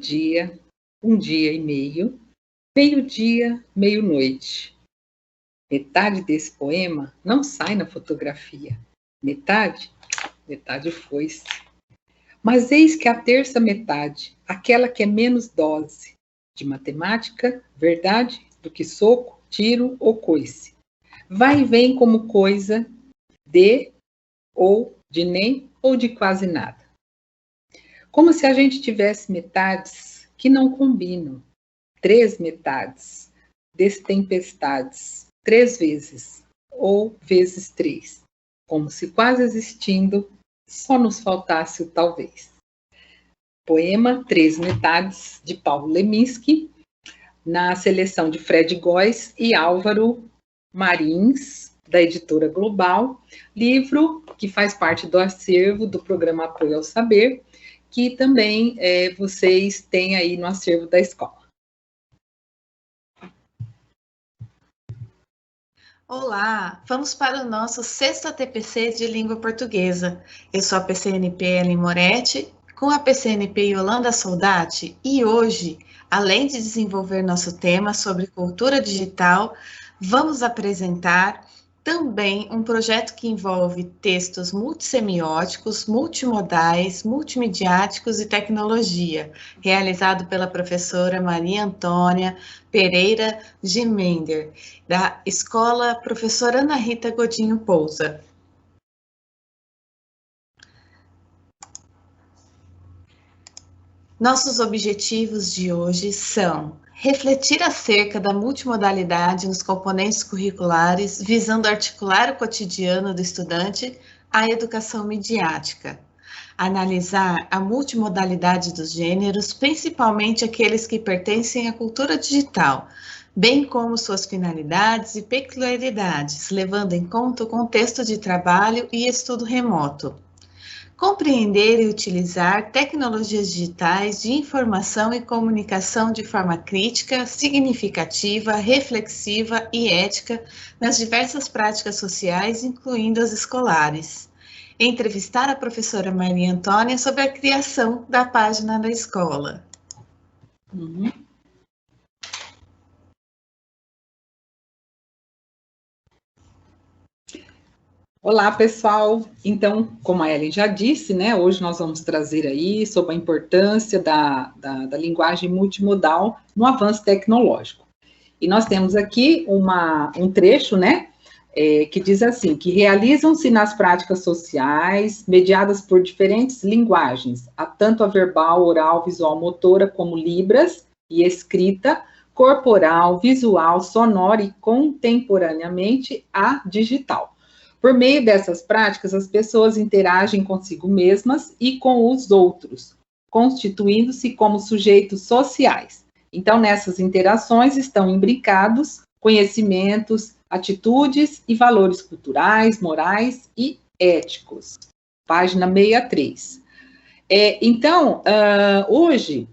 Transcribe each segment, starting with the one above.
dia, um dia e meio, meio-dia, meio-noite. Metade desse poema não sai na fotografia. Metade foi-se. Mas eis que a terça metade, aquela que é menos dose, de matemática, verdade, do que soco, tiro ou coice, vai e vem como coisa de, ou de nem, ou de quase nada. Como se a gente tivesse metades que não combinam. 3 metades, destempestades, 3 vezes, ou vezes 3, como se quase existindo, só nos faltasse o talvez. Poema 3 metades, de Paulo Leminski, na seleção de Fred Góes e Álvaro Marins, da editora Global, livro que faz parte do acervo do programa Apoio ao Saber, que também vocês têm aí no acervo da escola. Olá, vamos para o nosso 6º ATPC de língua portuguesa. Eu sou a PCNP Ellen Moretti, com a PCNP Yolanda Soldati, e hoje, além de desenvolver nosso tema sobre cultura digital, vamos apresentar também um projeto que envolve textos multissemióticos, multimodais, multimediáticos e tecnologia, realizado pela professora Maria Antônia Pereira Gemender, da Escola Professora Ana Rita Godinho Pousa. Nossos objetivos de hoje são refletir acerca da multimodalidade nos componentes curriculares, visando articular o cotidiano do estudante à educação midiática. Analisar a multimodalidade dos gêneros, principalmente aqueles que pertencem à cultura digital, bem como suas finalidades e peculiaridades, levando em conta o contexto de trabalho e estudo remoto. Compreender e utilizar tecnologias digitais de informação e comunicação de forma crítica, significativa, reflexiva e ética nas diversas práticas sociais, incluindo as escolares. Entrevistar a professora Maria Antônia sobre a criação da página da escola. Olá, pessoal. Então, como a Ellen já disse, né, hoje nós vamos trazer aí sobre a importância da linguagem multimodal no avanço tecnológico. E nós temos aqui um trecho, né, que diz assim, que realizam-se nas práticas sociais, mediadas por diferentes linguagens, tanto a verbal, oral, visual, motora, como libras e escrita, corporal, visual, sonora e contemporaneamente a digital. Por meio dessas práticas, as pessoas interagem consigo mesmas e com os outros, constituindo-se como sujeitos sociais. Então, nessas interações estão imbricados conhecimentos, atitudes e valores culturais, morais e éticos. Página 63. Então, hoje,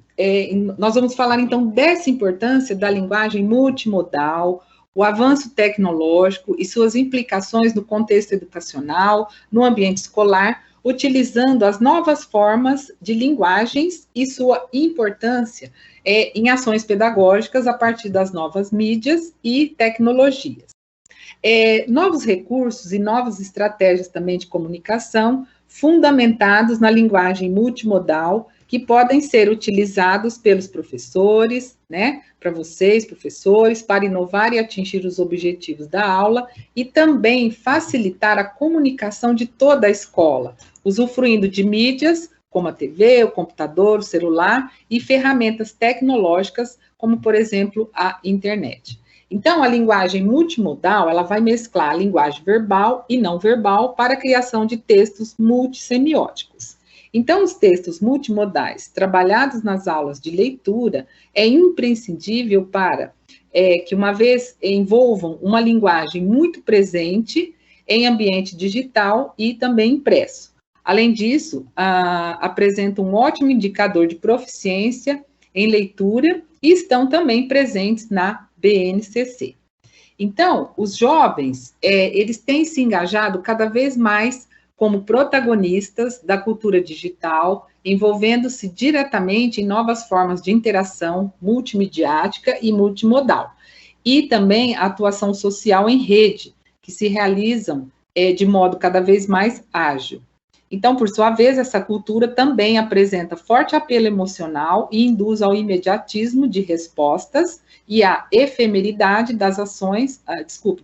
nós vamos falar, então, dessa importância da linguagem multimodal, o avanço tecnológico e suas implicações no contexto educacional, no ambiente escolar, utilizando as novas formas de linguagens e sua importância em ações pedagógicas a partir das novas mídias e tecnologias. Novos recursos e novas estratégias também de comunicação fundamentados na linguagem multimodal que podem ser utilizados pelos professores, né, para vocês, professores, para inovar e atingir os objetivos da aula e também facilitar a comunicação de toda a escola, usufruindo de mídias como a TV, o computador, o celular e ferramentas tecnológicas como, por exemplo, a internet. Então, a linguagem multimodal, ela vai mesclar a linguagem verbal e não verbal para a criação de textos multissemióticos. Então, os textos multimodais trabalhados nas aulas de leitura é imprescindível para que, uma vez, envolvam uma linguagem muito presente em ambiente digital e também impresso. Além disso, apresentam um ótimo indicador de proficiência em leitura e estão também presentes na BNCC. Então, os jovens, eles têm se engajado cada vez mais como protagonistas da cultura digital, envolvendo-se diretamente em novas formas de interação multimediática e multimodal, e também a atuação social em rede, que se realizam de modo cada vez mais ágil. Então, por sua vez, essa cultura também apresenta forte apelo emocional e induz ao imediatismo de respostas e à efemeridade das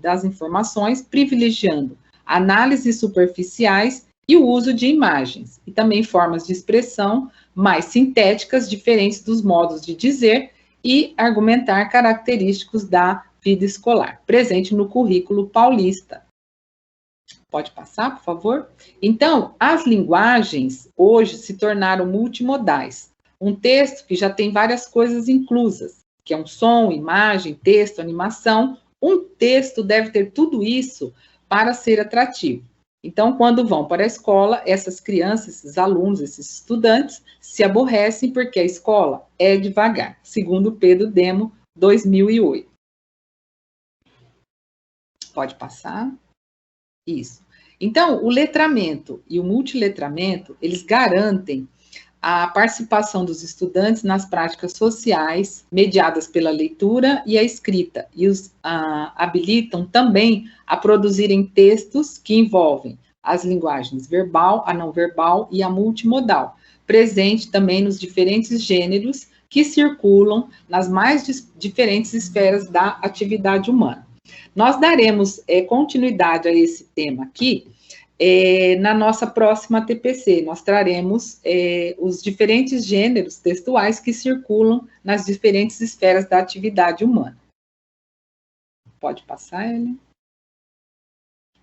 das informações, privilegiando análises superficiais e o uso de imagens, e também formas de expressão mais sintéticas, diferentes dos modos de dizer e argumentar característicos da vida escolar, presente no currículo paulista. Pode passar, por favor? Então, as linguagens hoje se tornaram multimodais. Um texto que já tem várias coisas inclusas, que é um som, imagem, texto, animação. Um texto deve ter tudo isso para ser atrativo. Então, quando vão para a escola, essas crianças, esses alunos, esses estudantes, se aborrecem porque a escola é devagar, segundo Pedro Demo, 2008. Pode passar. Isso. Então, o letramento e o multiletramento, eles garantem a participação dos estudantes nas práticas sociais, mediadas pela leitura e a escrita, e os habilitam também a produzirem textos que envolvem as linguagens verbal, a não verbal e a multimodal, presente também nos diferentes gêneros que circulam nas mais diferentes esferas da atividade humana. Nós daremos continuidade a esse tema aqui na nossa próxima TPC. Nós traremos os diferentes gêneros textuais que circulam nas diferentes esferas da atividade humana. Pode passar, Ellen?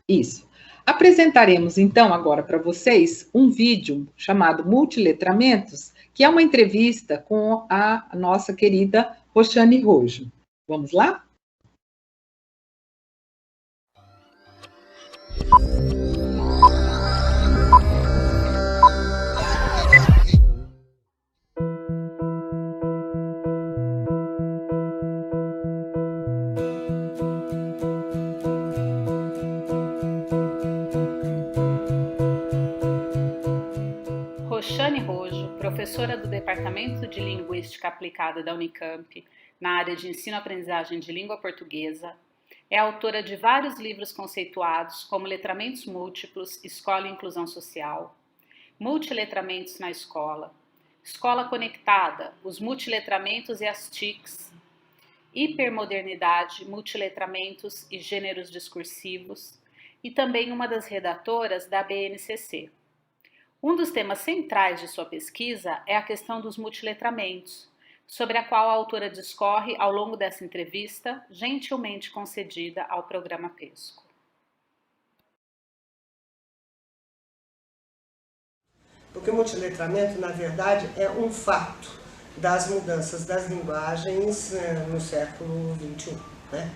Isso. Apresentaremos, então, agora para vocês um vídeo chamado Multiletramentos, que é uma entrevista com a nossa querida Roxane Rojo. Vamos lá? Roxane Rojo, professora do Departamento de Linguística Aplicada da Unicamp, na área de ensino-aprendizagem de língua portuguesa, é autora de vários livros conceituados como Letramentos Múltiplos, Escola e Inclusão Social, Multiletramentos na Escola, Escola Conectada, os Multiletramentos e as TICs, Hipermodernidade, Multiletramentos e Gêneros Discursivos, e também uma das redatoras da BNCC. Um dos temas centrais de sua pesquisa é a questão dos multiletramentos, sobre a qual a autora discorre ao longo dessa entrevista, gentilmente concedida ao programa Pesco. Porque o multiletramento, na verdade, é um fato das mudanças das linguagens no século XXI, né?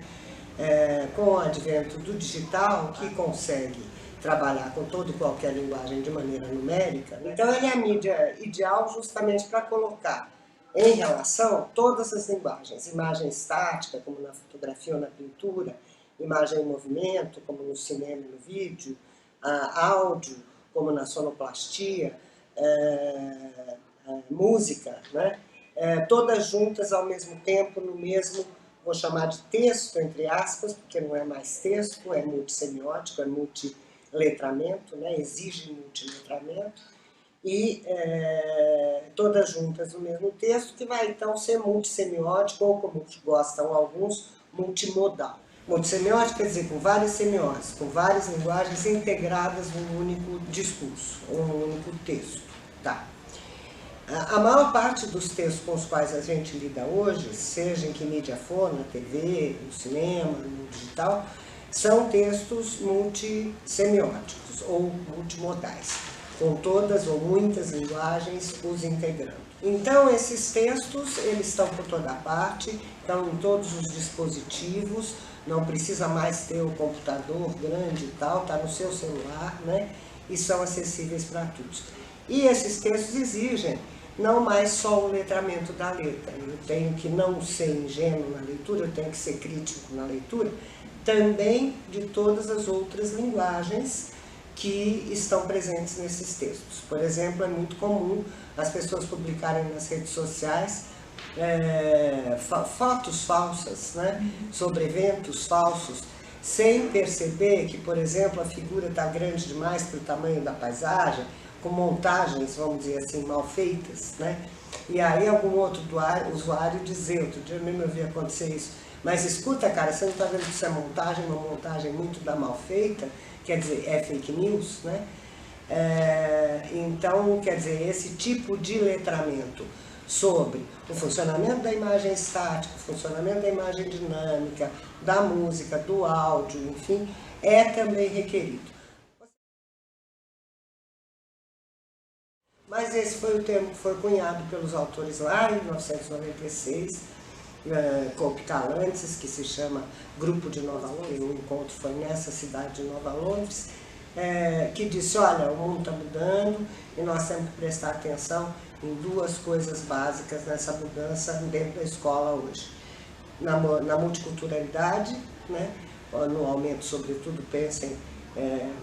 Com o advento do digital, que consegue trabalhar com toda e qualquer linguagem de maneira numérica, né? Então ele é a mídia ideal justamente para colocar em relação todas as linguagens, imagem estática, como na fotografia ou na pintura, imagem em movimento, como no cinema e no vídeo, áudio, como na sonoplastia, música, né? Todas juntas ao mesmo tempo, no mesmo, vou chamar de texto, entre aspas, porque não é mais texto, é multissemiótico, é multiletramento, né? Exige multiletramento, e todas juntas no mesmo texto, que vai então ser multissemiótico, ou como gostam alguns, multimodal. Multissemiótico quer dizer com várias semioses, com várias linguagens integradas num único discurso, um único texto. Tá. A maior parte dos textos com os quais a gente lida hoje, seja em que mídia for, na TV, no cinema, no digital, são textos multissemióticos ou multimodais, com todas ou muitas linguagens os integrando. Então, esses textos, eles estão por toda parte, estão em todos os dispositivos, não precisa mais ter o computador grande e tal, está no seu celular, né? E são acessíveis para todos. E esses textos exigem não mais só o letramento da letra. Eu tenho que não ser ingênuo na leitura, eu tenho que ser crítico na leitura, também de todas as outras linguagens que estão presentes nesses textos. Por exemplo, é muito comum as pessoas publicarem nas redes sociais fotos falsas, né, sobre eventos falsos, sem perceber que, por exemplo, a figura está grande demais para o tamanho da paisagem, com montagens, vamos dizer assim, mal feitas, né? E aí algum outro usuário dizer, outro dia eu nem me ouvi acontecer isso, mas escuta, cara, você não está vendo que isso é montagem, uma montagem muito mal feita, quer dizer, é fake news, né? Então, quer dizer, esse tipo de letramento sobre o funcionamento da imagem estática, o funcionamento da imagem dinâmica, da música, do áudio, enfim, é também requerido. Mas esse foi o termo que foi cunhado pelos autores lá em 1996, com Picalantes, que se chama Grupo de Nova Londres, o encontro foi nessa cidade de Nova Londres, que disse, olha, o mundo está mudando e nós temos que prestar atenção em duas coisas básicas nessa mudança dentro da escola hoje. Na multiculturalidade, né? No aumento, sobretudo, pensem,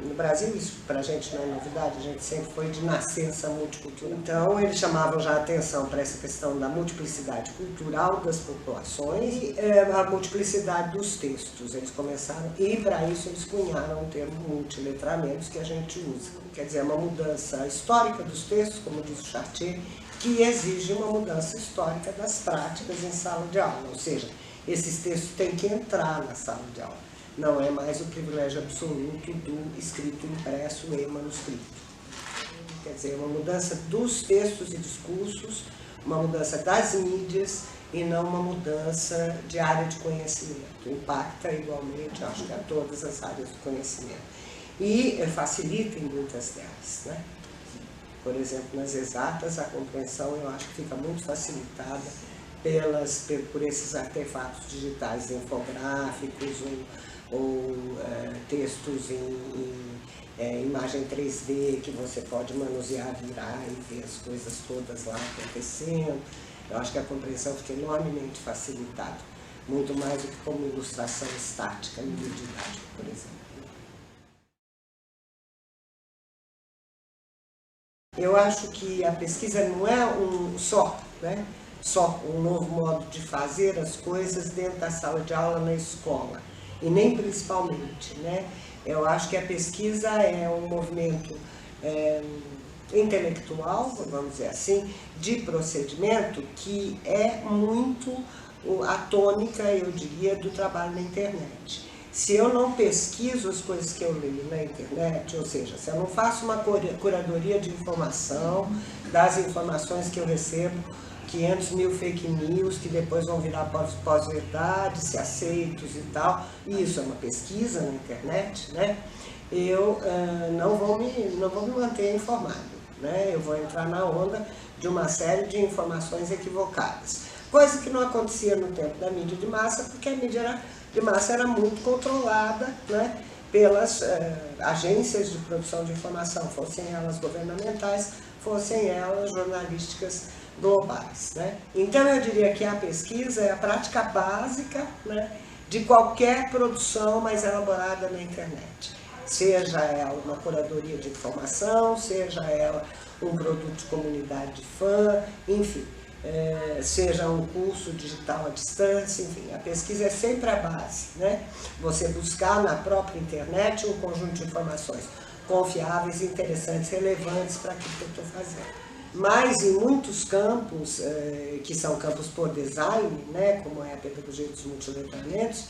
no Brasil isso para a gente não é novidade, a gente sempre foi de nascença multicultural. Então eles chamavam já a atenção para essa questão da multiplicidade cultural das populações e a multiplicidade dos textos. Eles começaram, e para isso eles cunharam o termo multiletramentos que a gente usa. Quer dizer, é uma mudança histórica dos textos, como diz o Chartier, que exige uma mudança histórica das práticas em sala de aula, ou seja, esses textos têm que entrar na sala de aula. Não é mais o privilégio absoluto do escrito impresso e manuscrito. Quer dizer, uma mudança dos textos e discursos, uma mudança das mídias e não uma mudança de área de conhecimento. Impacta igualmente, acho que a todas as áreas do conhecimento. E facilita em muitas delas, né? Por exemplo, nas exatas, a compreensão eu acho que fica muito facilitada por esses artefatos digitais infográficos ou textos em imagem 3D que você pode manusear, virar e ver as coisas todas lá acontecendo. Eu acho que a compreensão fica enormemente facilitada, muito mais do que como ilustração estática no livro didático, por exemplo. Eu acho que a pesquisa não é só um novo modo de fazer as coisas dentro da sala de aula na escola, e nem principalmente, né? Eu acho que a pesquisa é um movimento intelectual, vamos dizer assim, de procedimento que é muito a tônica, eu diria, do trabalho na internet. Se eu não pesquiso as coisas que eu leio na internet, ou seja, se eu não faço uma curadoria de informação, das informações que eu recebo, 500 mil fake news que depois vão virar pós-verdade, se aceitos e tal, e isso é uma pesquisa na internet, né? Eu não vou me manter informado, né? Eu vou entrar na onda de uma série de informações equivocadas. Coisa que não acontecia no tempo da mídia de massa, porque a mídia de massa era muito controlada, né, pelas agências de produção de informação, fossem elas governamentais, fossem elas jornalísticas globais, né? Então eu diria que a pesquisa é a prática básica, né, de qualquer produção mais elaborada na internet. Seja ela uma curadoria de informação, seja ela um produto de comunidade de fã, enfim. Seja um curso digital à distância, enfim, a pesquisa é sempre a base, né? Você buscar na própria internet um conjunto de informações confiáveis, interessantes, relevantes para aquilo que eu estou fazendo. Mas em muitos campos, que são campos por design, né, como é a pedagogia dos multiletramentos,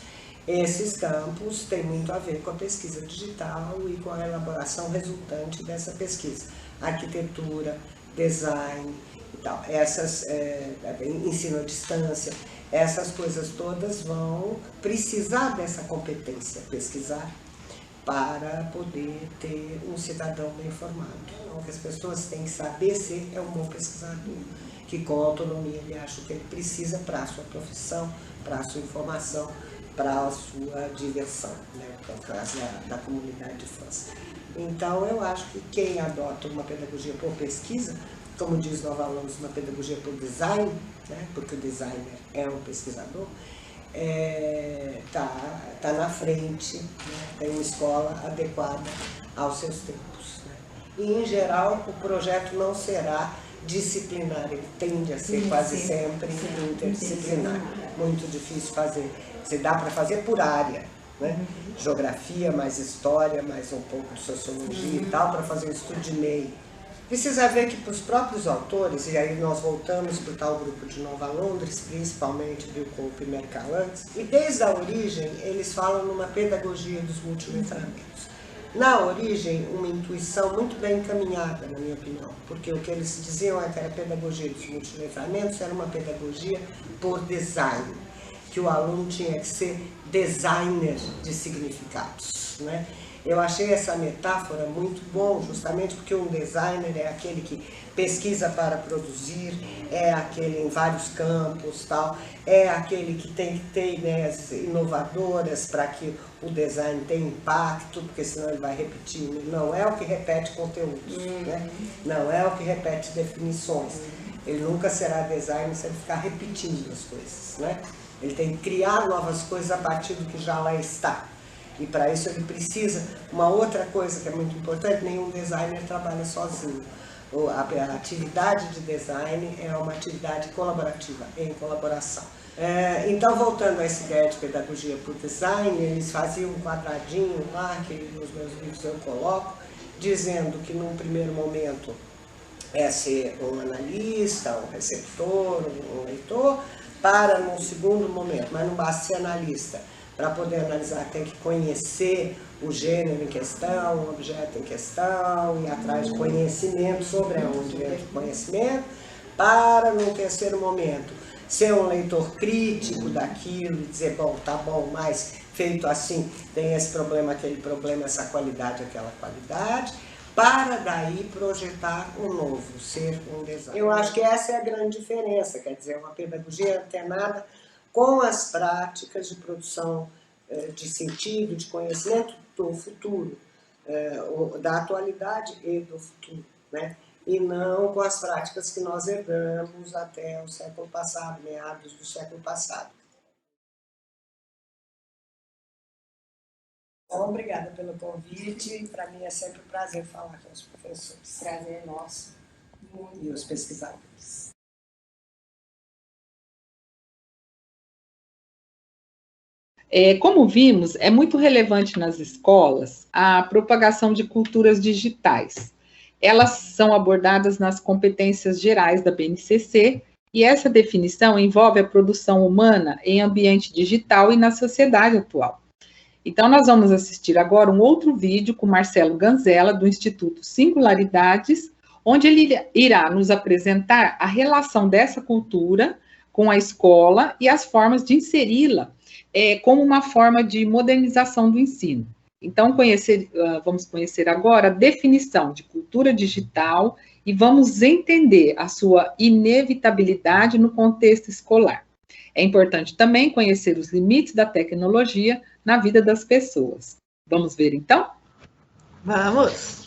esses campos têm muito a ver com a pesquisa digital e com a elaboração resultante dessa pesquisa. Arquitetura, design, e tal. Ensino à distância, essas coisas todas vão precisar dessa competência, pesquisar, para poder ter um cidadão bem informado. O que as pessoas têm que saber ser um bom pesquisador, que com autonomia ele acha o que ele precisa para a sua profissão, para a sua informação, para a sua diversão, né, para a caso da comunidade de fãs. Então eu acho que quem adota uma pedagogia por pesquisa, como diz Nova Londres, uma pedagogia por design, né, porque o designer é um pesquisador, tá na frente, né? Tem uma escola adequada aos seus tempos, né? E, em geral, o projeto não será disciplinar, ele tende a ser quase sempre interdisciplinar. Muito difícil fazer. Se dá para fazer por área, né? Geografia, mais história, mais um pouco de sociologia e tal, para fazer um estudo de meio. Precisa ver que para os próprios autores, e aí nós voltamos para o tal grupo de Nova Londres, principalmente Vilcoupe e Mercalantes, e desde a origem eles falam numa pedagogia dos multiletramentos. Na origem, uma intuição muito bem encaminhada, na minha opinião, porque o que eles diziam é que a pedagogia dos multiletramentos era uma pedagogia por design, que o aluno tinha que ser designer de significados, né? Eu achei essa metáfora muito bom, justamente porque um designer é aquele que pesquisa para produzir, é aquele em vários campos, tal, é aquele que tem que ter ideias inovadoras para que o design tenha impacto, porque senão ele vai repetir. Não é o que repete conteúdos, né? Não é o que repete definições. Ele nunca será designer se ele ficar repetindo as coisas, né? Ele tem que criar novas coisas a partir do que já lá está. E para isso ele precisa, uma outra coisa que é muito importante, nenhum designer trabalha sozinho. A atividade de design é uma atividade colaborativa, em colaboração. Então, voltando a essa ideia de pedagogia por design, eles faziam um quadradinho lá, que nos meus livros eu coloco, dizendo que num primeiro momento é ser um analista, um receptor, um leitor, para num segundo momento, mas não basta ser analista. Para poder analisar, tem que conhecer o gênero em questão, o objeto em questão, ir atrás de conhecimento sobre onde entra o conhecimento, para, num terceiro momento, ser um leitor crítico daquilo e dizer, bom, tá bom, mas feito assim, tem esse problema, aquele problema, essa qualidade, aquela qualidade, para daí projetar um novo, ser um design. Eu acho que essa é a grande diferença, quer dizer, uma pedagogia antenada com as práticas de produção de sentido, de conhecimento do futuro, da atualidade e do futuro, né? E não com as práticas que nós herdamos até o século passado, meados do século passado. Então, obrigada pelo convite, para mim é sempre um prazer falar com os professores. Prazer nosso. E os pesquisadores. Como vimos, é muito relevante nas escolas a propagação de culturas digitais. Elas são abordadas nas competências gerais da BNCC e essa definição envolve a produção humana em ambiente digital e na sociedade atual. Então, nós vamos assistir agora um outro vídeo com Marcelo Ganzella, do Instituto Singularidades, onde ele irá nos apresentar a relação dessa cultura com a escola e as formas de inseri-la como uma forma de modernização do ensino. Então, vamos conhecer agora a definição de cultura digital e vamos entender a sua inevitabilidade no contexto escolar. É importante também conhecer os limites da tecnologia na vida das pessoas. Vamos ver, então? Vamos!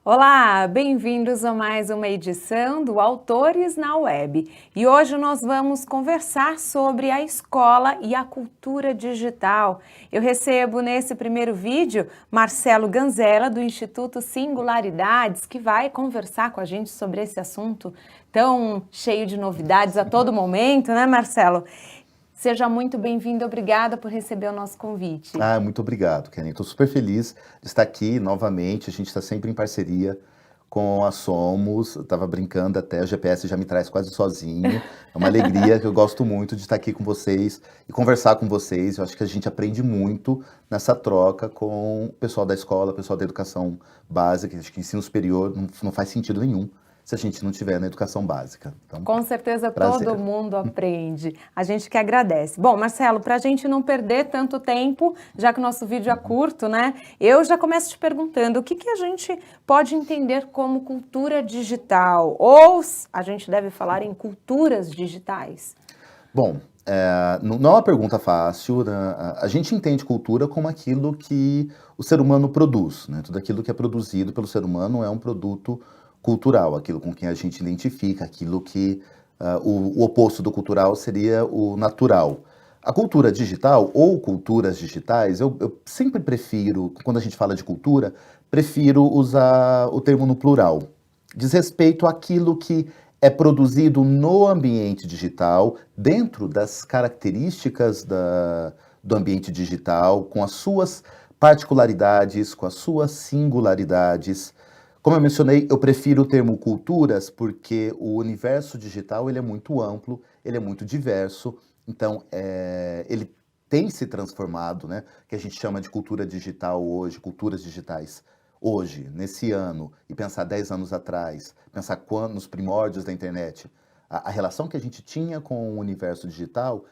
Olá, bem-vindos a mais uma edição do Autores na Web. E hoje nós vamos conversar sobre a escola e a cultura digital. Eu recebo nesse primeiro vídeo Marcelo Ganzella, do Instituto Singularidades, que vai conversar com a gente sobre esse assunto tão cheio de novidades a todo momento, né, Marcelo? Seja muito bem-vindo, obrigada por receber o nosso convite. Muito obrigado, Kenny. Estou super feliz de estar aqui novamente. A gente está sempre em parceria com a Somos. Estava brincando até, o GPS já me traz quase sozinho. É uma alegria que eu gosto muito de estar aqui com vocês e conversar com vocês. Eu acho que a gente aprende muito nessa troca com o pessoal da escola, o pessoal da educação básica. Acho que ensino superior não faz sentido nenhum se a gente não tiver na educação básica. Então, com certeza prazer. Todo mundo aprende. A gente que agradece. Bom, Marcelo, para a gente não perder tanto tempo, já que o nosso vídeo é curto, né? Eu já começo te perguntando o que a gente pode entender como cultura digital? Ou a gente deve falar em culturas digitais? Bom, Não é uma pergunta fácil, né? A gente entende cultura como aquilo que o ser humano produz, né? Tudo aquilo que é produzido pelo ser humano é um produto cultural, aquilo com que a gente identifica, aquilo que o oposto do cultural seria o natural. A cultura digital ou culturas digitais, eu sempre prefiro, quando a gente fala de cultura, prefiro usar o termo no plural. Diz respeito àquilo que é produzido no ambiente digital, dentro das características do ambiente digital, com as suas particularidades, com as suas singularidades. Como eu mencionei, eu prefiro o termo culturas porque o universo digital ele é muito amplo, ele é muito diverso, então ele tem se transformado, né? Que a gente chama de cultura digital hoje, culturas digitais hoje, nesse ano, e pensar 10 anos atrás, pensar nos primórdios da internet, a relação que a gente tinha com o universo digital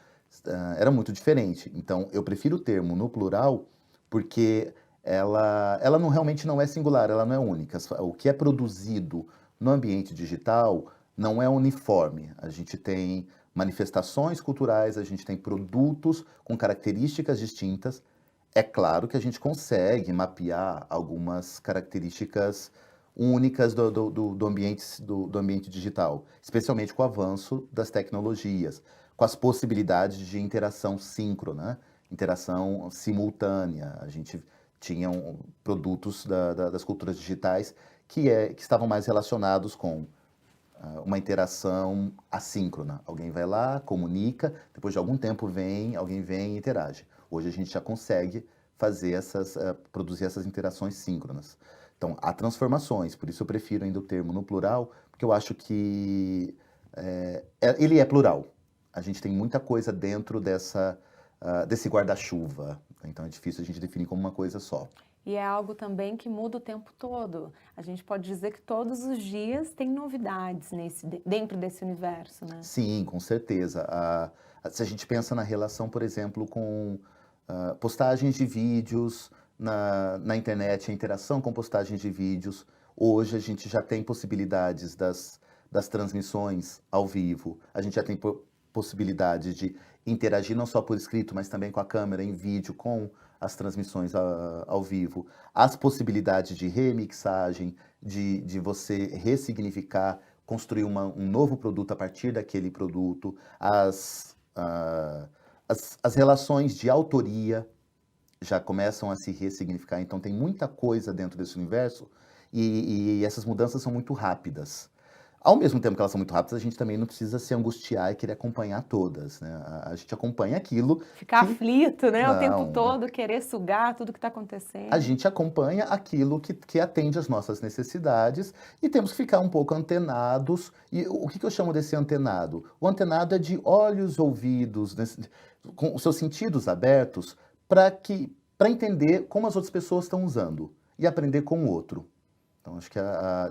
era muito diferente. Então, eu prefiro o termo no plural porque ela realmente não é singular, ela não é única. O que é produzido no ambiente digital não é uniforme. A gente tem manifestações culturais, a gente tem produtos com características distintas. É claro que a gente consegue mapear algumas características únicas do ambiente digital, especialmente com o avanço das tecnologias, com as possibilidades de interação síncrona, interação simultânea. A gente tinha produtos das culturas digitais que estavam mais relacionados com uma interação assíncrona. Alguém vai lá, comunica, depois de algum tempo alguém vem e interage. Hoje a gente já consegue produzir essas interações síncronas. Então, há transformações, por isso eu prefiro ainda o termo no plural, porque eu acho que ele é plural. A gente tem muita coisa dentro desse guarda-chuva, então é difícil a gente definir como uma coisa só. E é algo também que muda o tempo todo. A gente pode dizer que todos os dias tem novidades dentro desse universo, né? Sim, com certeza. Se a gente pensa na relação, por exemplo, com postagens de vídeos na internet, a interação com postagens de vídeos, hoje a gente já tem possibilidades das transmissões ao vivo, a gente já tem possibilidade de interagir não só por escrito, mas também com a câmera em vídeo, com as transmissões ao vivo, as possibilidades de remixagem, de você ressignificar, construir um novo produto a partir daquele produto, as relações de autoria já começam a se ressignificar, então tem muita coisa dentro desse universo e essas mudanças são muito rápidas. Ao mesmo tempo que elas são muito rápidas, a gente também não precisa se angustiar e querer acompanhar todas, né? A gente acompanha aquilo... Ficar aflito, né? O tempo todo, querer sugar tudo que está acontecendo. A gente acompanha aquilo que atende às nossas necessidades e temos que ficar um pouco antenados. E o que eu chamo desse antenado? O antenado é de olhos, ouvidos, com os seus sentidos abertos para entender como as outras pessoas estão usando e aprender com o outro. Então, acho que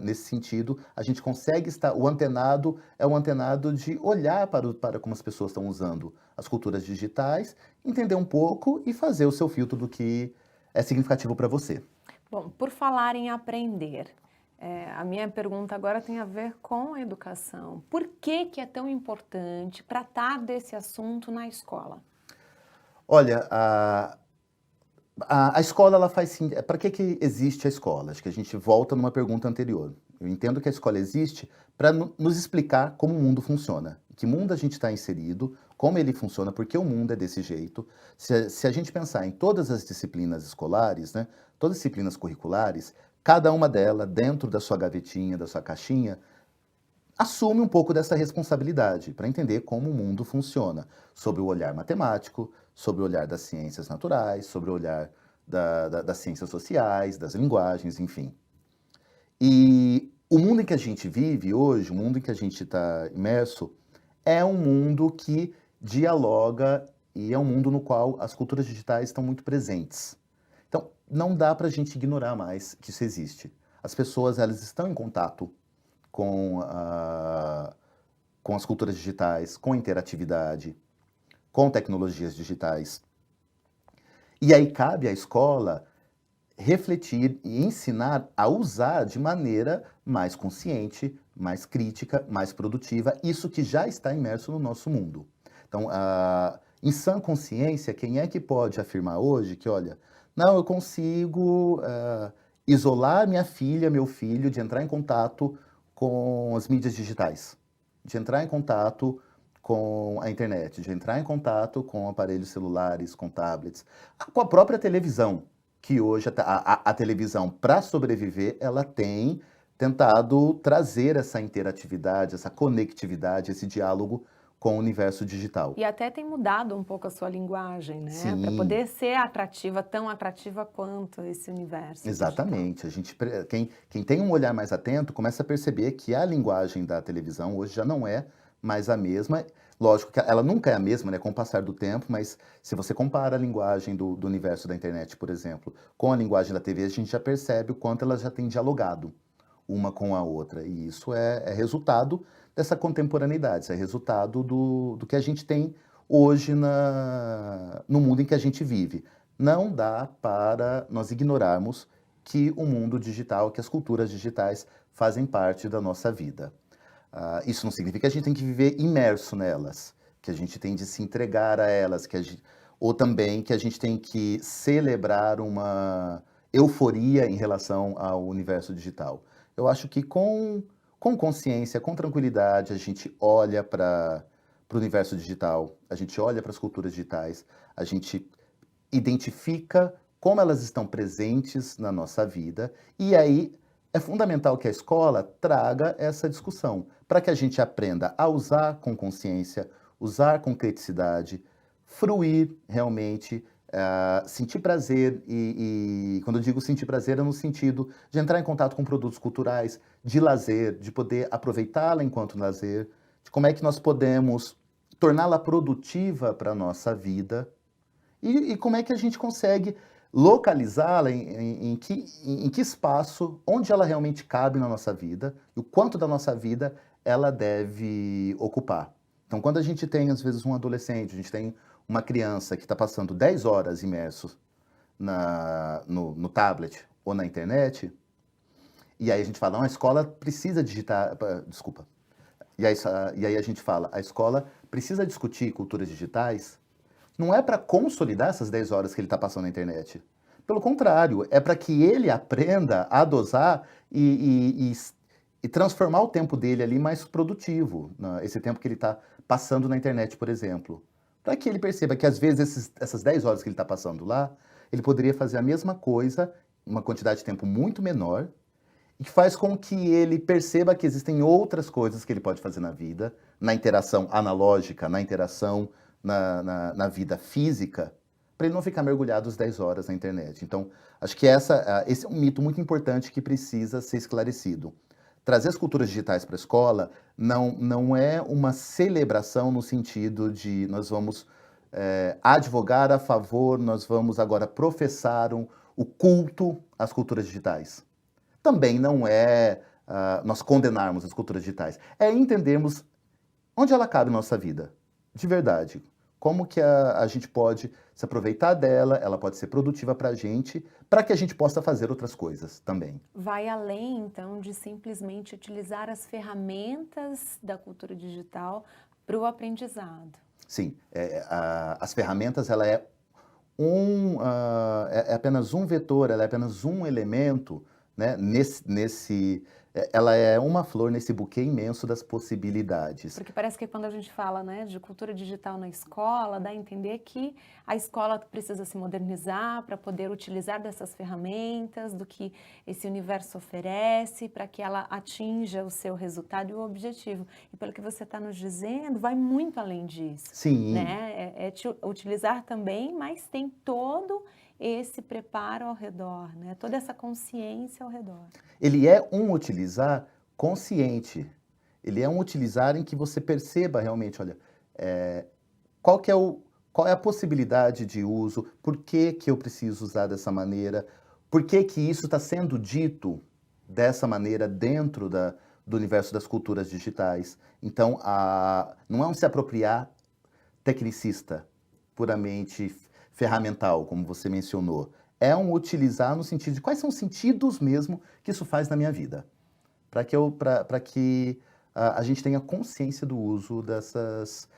nesse sentido, a gente consegue estar... O antenado é o antenado de olhar para como as pessoas estão usando as culturas digitais, entender um pouco e fazer o seu filtro do que é significativo para você. Bom, por falar em aprender, a minha pergunta agora tem a ver com a educação. Por que é tão importante tratar desse assunto na escola? Olha, a escola, ela faz sim. Para que existe a escola? Acho que a gente volta numa pergunta anterior. Eu entendo que a escola existe para nos explicar como o mundo funciona. Em que mundo a gente está inserido, como ele funciona, por que o mundo é desse jeito. Se a gente pensar em todas as disciplinas escolares, né, todas as disciplinas curriculares, cada uma delas, dentro da sua gavetinha, da sua caixinha, assume um pouco dessa responsabilidade para entender como o mundo funciona, sob o olhar matemático, sob o olhar das ciências naturais, sobre o olhar das ciências sociais, das linguagens, enfim. E o mundo em que a gente vive hoje, o mundo em que a gente está imerso, é um mundo que dialoga e é um mundo no qual as culturas digitais estão muito presentes. Então, não dá para a gente ignorar mais que isso existe. As pessoas, elas estão em contato com as culturas digitais, com interatividade, com tecnologias digitais. E aí cabe à escola refletir e ensinar a usar de maneira mais consciente, mais crítica, mais produtiva, isso que já está imerso no nosso mundo. Então, em sã consciência, quem é que pode afirmar hoje que, olha, não, eu consigo isolar minha filha, meu filho, de entrar em contato com as mídias digitais, de entrar em contato com a internet, de entrar em contato com aparelhos celulares, com tablets, com a própria televisão, que hoje a televisão, para sobreviver, ela tem tentado trazer essa interatividade, essa conectividade, esse diálogo com o universo digital. E até tem mudado um pouco a sua linguagem, né? Sim. Para poder ser atrativa, tão atrativa quanto esse universo Exatamente. Quem tem um olhar mais atento começa a perceber que a linguagem da televisão hoje já não é mais a mesma. Lógico que ela nunca é a mesma, né, com o passar do tempo, mas se você compara a linguagem do universo da internet, por exemplo, com a linguagem da TV, a gente já percebe o quanto elas já têm dialogado uma com a outra. E isso é resultado dessa contemporaneidade, isso é resultado do que a gente tem hoje no mundo em que a gente vive. Não dá para nós ignorarmos que o mundo digital, que as culturas digitais fazem parte da nossa vida. Isso não significa que a gente tem que viver imerso nelas, que a gente tem de se entregar a elas, ou também que a gente tem que celebrar uma euforia em relação ao universo digital. Eu acho que com consciência, com tranquilidade, a gente olha para o universo digital, a gente olha para as culturas digitais, a gente identifica como elas estão presentes na nossa vida, e aí é fundamental que a escola traga essa discussão, para que a gente aprenda a usar com consciência, usar com criticidade, fruir realmente, sentir prazer, e quando eu digo sentir prazer é no sentido de entrar em contato com produtos culturais, de lazer, de poder aproveitá-la enquanto lazer, de como é que nós podemos torná-la produtiva para a nossa vida, e como é que a gente consegue localizá-la em que espaço, onde ela realmente cabe na nossa vida, e o quanto da nossa vida ela deve ocupar. Então, quando a gente tem, às vezes, um adolescente, a gente tem uma criança que está passando 10 horas imerso no tablet ou na internet, e aí a gente fala, não, a escola precisa digitar, desculpa, e aí a gente fala, a escola precisa discutir culturas digitais, não é para consolidar essas 10 horas que ele está passando na internet. Pelo contrário, é para que ele aprenda a dosar e transformar o tempo dele ali mais produtivo, esse tempo que ele está passando na internet, por exemplo. Para que ele perceba que, às vezes, essas 10 horas que ele está passando lá, ele poderia fazer a mesma coisa, uma quantidade de tempo muito menor, e que faz com que ele perceba que existem outras coisas que ele pode fazer na vida, na interação analógica, na interação na vida física, para ele não ficar mergulhado as 10 horas na internet. Então, acho que esse é um mito muito importante que precisa ser esclarecido. Trazer as culturas digitais para a escola não é uma celebração no sentido de nós vamos advogar a favor, nós vamos agora professar o culto às culturas digitais. Também não é nós condenarmos as culturas digitais, é entendermos onde ela cabe na nossa vida, de verdade. Como que a gente pode se aproveitar dela, ela pode ser produtiva para que a gente possa fazer outras coisas também. Vai além, então, de simplesmente utilizar as ferramentas da cultura digital para o aprendizado. Sim, as ferramentas, ela é apenas um vetor, ela é apenas um elemento, né, ela é uma flor nesse buquê imenso das possibilidades. Porque parece que quando a gente fala, né, de cultura digital na escola, dá a entender que a escola precisa se modernizar para poder utilizar dessas ferramentas, do que esse universo oferece, para que ela atinja o seu resultado e o objetivo. E pelo que você está nos dizendo, vai muito além disso. Sim. Né? Utilizar também, mas tem todo esse preparo ao redor, né? Toda essa consciência ao redor. Ele é um utilizar consciente. Ele é um utilizar em que você perceba realmente, olha, qual é a possibilidade de uso, por que eu preciso usar dessa maneira, por que isso está sendo dito dessa maneira dentro do universo das culturas digitais. Então, não é um se apropriar tecnicista, puramente ferramental, como você mencionou. É um utilizar no sentido de quais são os sentidos mesmo que isso faz na minha vida. Para que a gente tenha consciência do uso dessas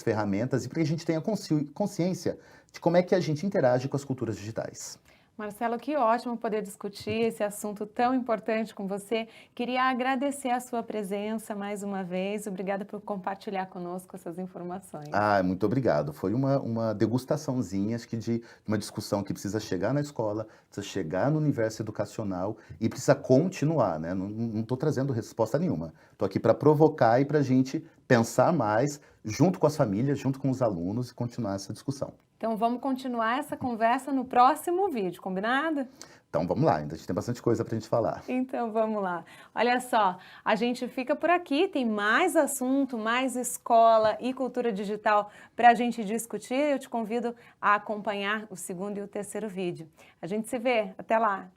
ferramentas e para que a gente tenha consciência de como é que a gente interage com as culturas digitais. Marcelo, que ótimo poder discutir esse assunto tão importante com você. Queria agradecer a sua presença mais uma vez. Obrigada por compartilhar conosco essas informações. Muito obrigado. Foi uma degustaçãozinha, acho que de uma discussão que precisa chegar na escola, precisa chegar no universo educacional e precisa continuar, né? Não estou trazendo resposta nenhuma. Estou aqui para provocar e para a gente pensar mais junto com as famílias, junto com os alunos e continuar essa discussão. Então vamos continuar essa conversa no próximo vídeo, combinado? Então vamos lá, ainda a gente tem bastante coisa para a gente falar. Então vamos lá. Olha só, a gente fica por aqui, tem mais assunto, mais escola e cultura digital para a gente discutir. Eu te convido a acompanhar o segundo e o terceiro vídeo. A gente se vê, até lá!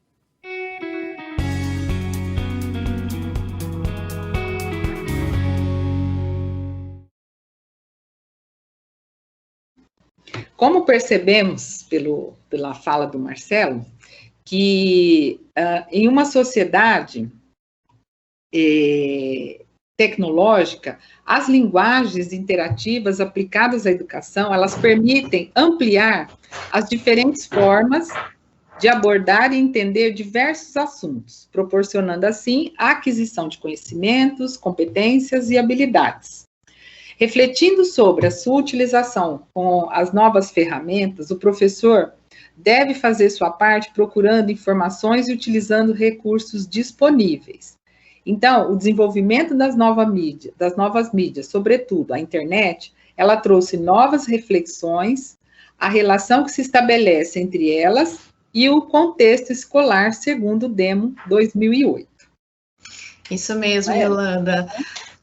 Como percebemos pela fala do Marcelo, que em uma sociedade tecnológica, as linguagens interativas aplicadas à educação, elas permitem ampliar as diferentes formas de abordar e entender diversos assuntos, proporcionando assim a aquisição de conhecimentos, competências e habilidades. Refletindo sobre a sua utilização com as novas ferramentas, o professor deve fazer sua parte procurando informações e utilizando recursos disponíveis. Então, o desenvolvimento das novas mídias, sobretudo a internet, ela trouxe novas reflexões, a relação que se estabelece entre elas e o contexto escolar, segundo o Demo 2008. Isso mesmo, Yolanda.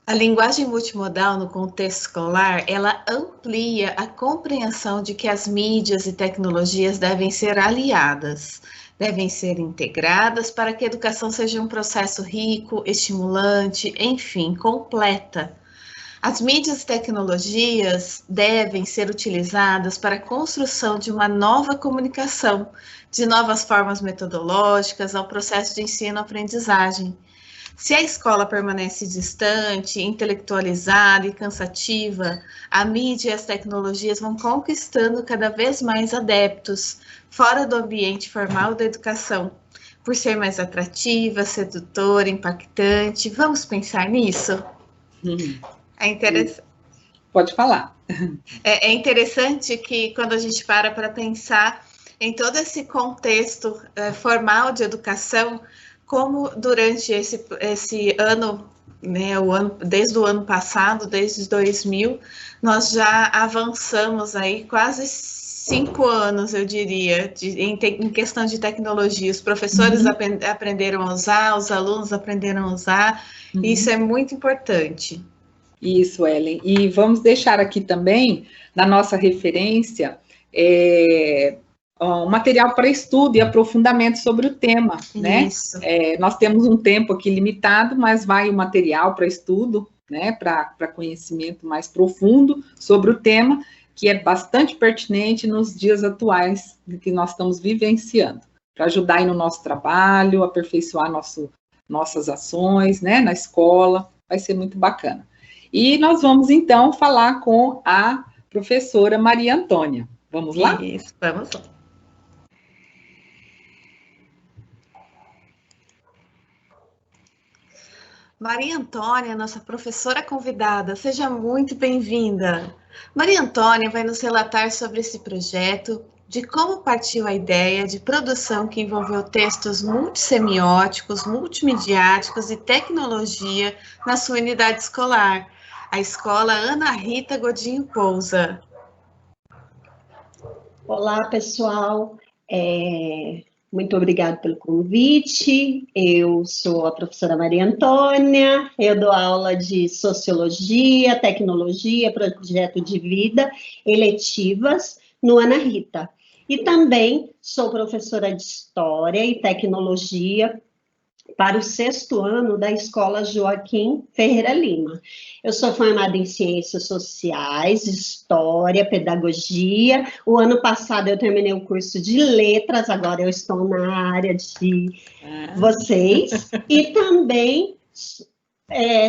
A linguagem multimodal no contexto escolar, ela amplia a compreensão de que as mídias e tecnologias devem ser aliadas, devem ser integradas para que a educação seja um processo rico, estimulante, enfim, completa. As mídias e tecnologias devem ser utilizadas para a construção de uma nova comunicação, de novas formas metodológicas ao processo de ensino-aprendizagem. Se a escola permanece distante, intelectualizada e cansativa, a mídia e as tecnologias vão conquistando cada vez mais adeptos, fora do ambiente formal da educação, por ser mais atrativa, sedutora, impactante. Vamos pensar nisso? É interessante. Pode falar. É interessante que quando a gente para pensar em todo esse contexto formal de educação, como durante esse ano, né, desde o ano passado, desde 2000, nós já avançamos aí quase 5 anos, eu diria, em questão de tecnologia. Os professores aprenderam a usar, os alunos aprenderam a usar, e isso é muito importante. Isso, Ellen. E vamos deixar aqui também, na nossa referência, um material para estudo e aprofundamento sobre o tema, né? Nós temos um tempo aqui limitado, mas vai o material para estudo, né? Para conhecimento mais profundo sobre o tema, que é bastante pertinente nos dias atuais que nós estamos vivenciando, para ajudar aí no nosso trabalho, aperfeiçoar nossas ações, né? Na escola, vai ser muito bacana. E nós vamos, então, falar com a professora Maria Antônia. Vamos lá? Isso, vamos lá. Maria Antônia, nossa professora convidada, seja muito bem-vinda. Maria Antônia vai nos relatar sobre esse projeto, de como partiu a ideia de produção que envolveu textos multissemióticos, multimediáticos e tecnologia na sua unidade escolar, a Escola Ana Rita Godinho Pousa. Olá, pessoal. Muito obrigada pelo convite. Eu sou a professora Maria Antônia, eu dou aula de Sociologia, Tecnologia, Projeto de Vida, eletivas no Ana Rita. E também sou professora de História e Tecnologia para o 6º ano da Escola Joaquim Ferreira Lima. Eu sou formada em Ciências Sociais, História, Pedagogia. O ano passado eu terminei o curso de Letras, agora eu estou na área de vocês. E também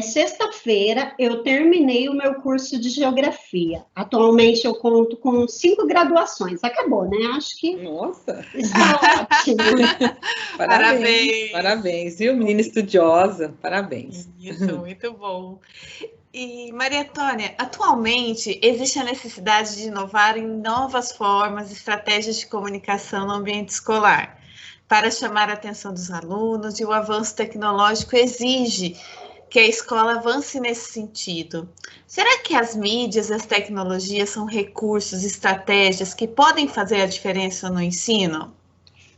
Sexta-feira eu terminei o meu curso de geografia. Atualmente eu conto com 5 graduações. Acabou, né? Acho que Nossa, está ótimo. parabéns, parabéns, viu? Menina estudiosa, parabéns. Isso, muito bom. E, Maria Antônia, atualmente existe a necessidade de inovar em novas formas, estratégias de comunicação no ambiente escolar, para chamar a atenção dos alunos, e o avanço tecnológico exige que a escola avance nesse sentido. Será que as mídias, as tecnologias são recursos, estratégias que podem fazer a diferença no ensino?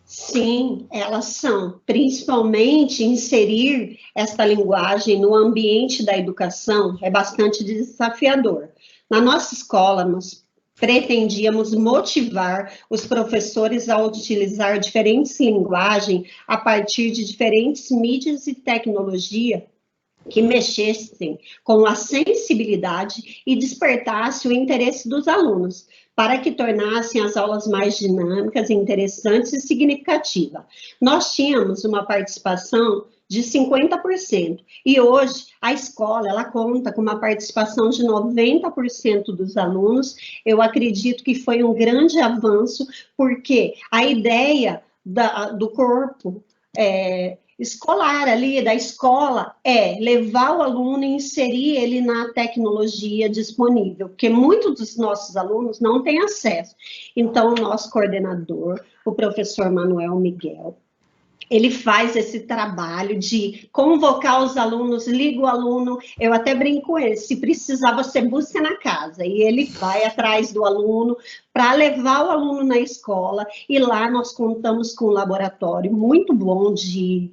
Sim, elas são. Principalmente inserir esta linguagem no ambiente da educação é bastante desafiador. Na nossa escola, nós pretendíamos motivar os professores a utilizar diferentes linguagens a partir de diferentes mídias e tecnologia que mexessem com a sensibilidade e despertasse o interesse dos alunos, para que tornassem as aulas mais dinâmicas, interessantes e significativas. Nós tínhamos uma participação de 50%, e hoje a escola ela conta com uma participação de 90% dos alunos. Eu acredito que foi um grande avanço, porque a ideia do corpo escolar ali, da escola, é levar o aluno e inserir ele na tecnologia disponível, porque muitos dos nossos alunos não têm acesso. Então, o nosso coordenador, o professor Manuel Miguel, ele faz esse trabalho de convocar os alunos, liga o aluno, eu até brinco com ele, se precisar você busca na casa, e ele vai atrás do aluno para levar o aluno na escola, e lá nós contamos com um laboratório muito bom de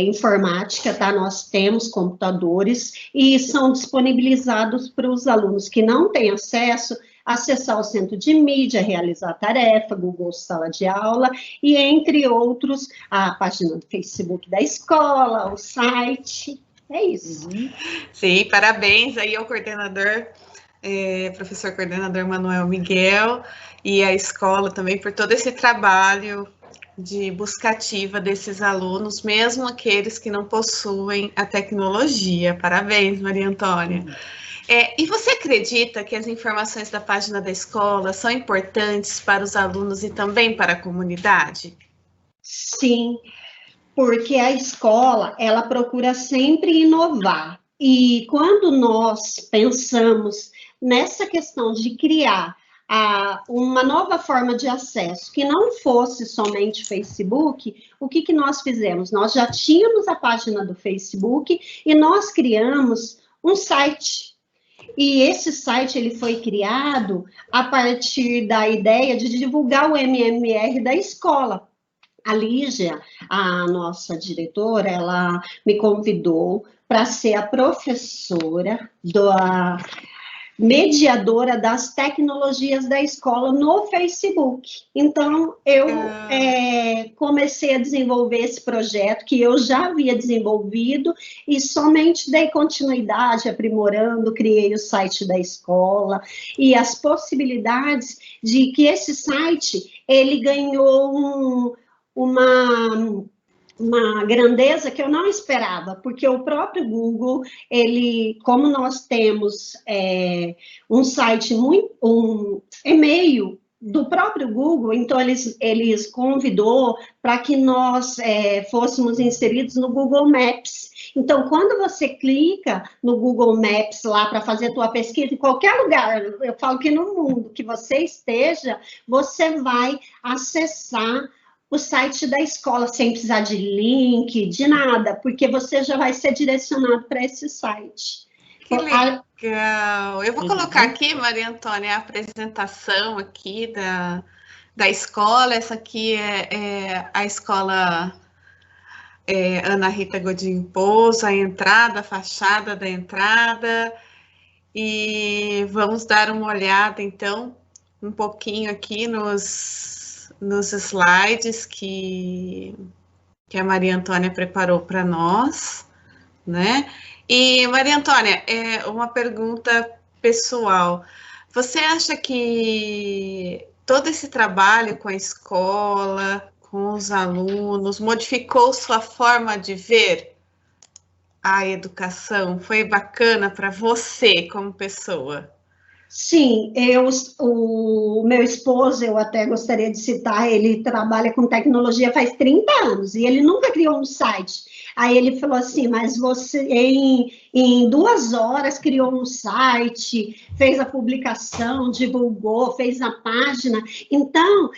informática, tá? Nós temos computadores, e são disponibilizados para os alunos que não têm acesso, acessar o centro de mídia, realizar tarefa, Google Sala de Aula, e entre outros, a página do Facebook da escola, o site, é isso. Sim, parabéns aí ao coordenador, professor coordenador Manuel Miguel, e a escola também por todo esse trabalho de busca ativa desses alunos, mesmo aqueles que não possuem a tecnologia. Parabéns, Maria Antônia. E você acredita que as informações da página da escola são importantes para os alunos e também para a comunidade? Sim, porque a escola, ela procura sempre inovar. E quando nós pensamos nessa questão de criar uma nova forma de acesso, que não fosse somente Facebook, o que nós fizemos? Nós já tínhamos a página do Facebook e nós criamos um site. E esse site ele foi criado a partir da ideia de divulgar o MMR da escola. A Lígia, a nossa diretora, ela me convidou para ser a professora mediadora das tecnologias da escola no Facebook. Então, eu comecei a desenvolver esse projeto que eu já havia desenvolvido e somente dei continuidade, aprimorando, criei o site da escola e as possibilidades de que esse site, ele ganhou uma grandeza que eu não esperava, porque o próprio Google, como nós temos um site, um e-mail do próprio Google, então eles convidou para que nós fôssemos inseridos no Google Maps. Então, quando você clica no Google Maps lá para fazer a tua pesquisa, em qualquer lugar, eu falo que no mundo que você esteja, você vai acessar o site da escola, sem precisar de link, de nada, porque você já vai ser direcionado para esse site. Que legal! Eu vou colocar aqui, Maria Antônia, a apresentação aqui da escola. Essa aqui é a escola Ana Rita Godinho Pouso, a entrada, a fachada da entrada. E vamos dar uma olhada, então, um pouquinho aqui nos slides que a Maria Antônia preparou para nós, né? E, Maria Antônia, uma pergunta pessoal. Você acha que todo esse trabalho com a escola, com os alunos, modificou sua forma de ver a educação foi bacana para você como pessoa? Sim, o meu esposo, eu até gostaria de citar, ele trabalha com tecnologia faz 30 anos e ele nunca criou um site. Aí ele falou assim, mas você em 2 horas criou um site, fez a publicação, divulgou, fez a página. Então,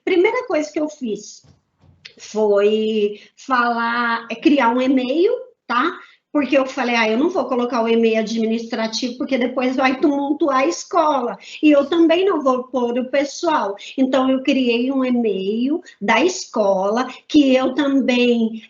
primeira coisa que eu fiz foi criar um e-mail, tá? Porque eu falei, eu não vou colocar o e-mail administrativo, porque depois vai tumultuar a escola. E eu também não vou pôr o pessoal. Então, eu criei um e-mail da escola, que eu também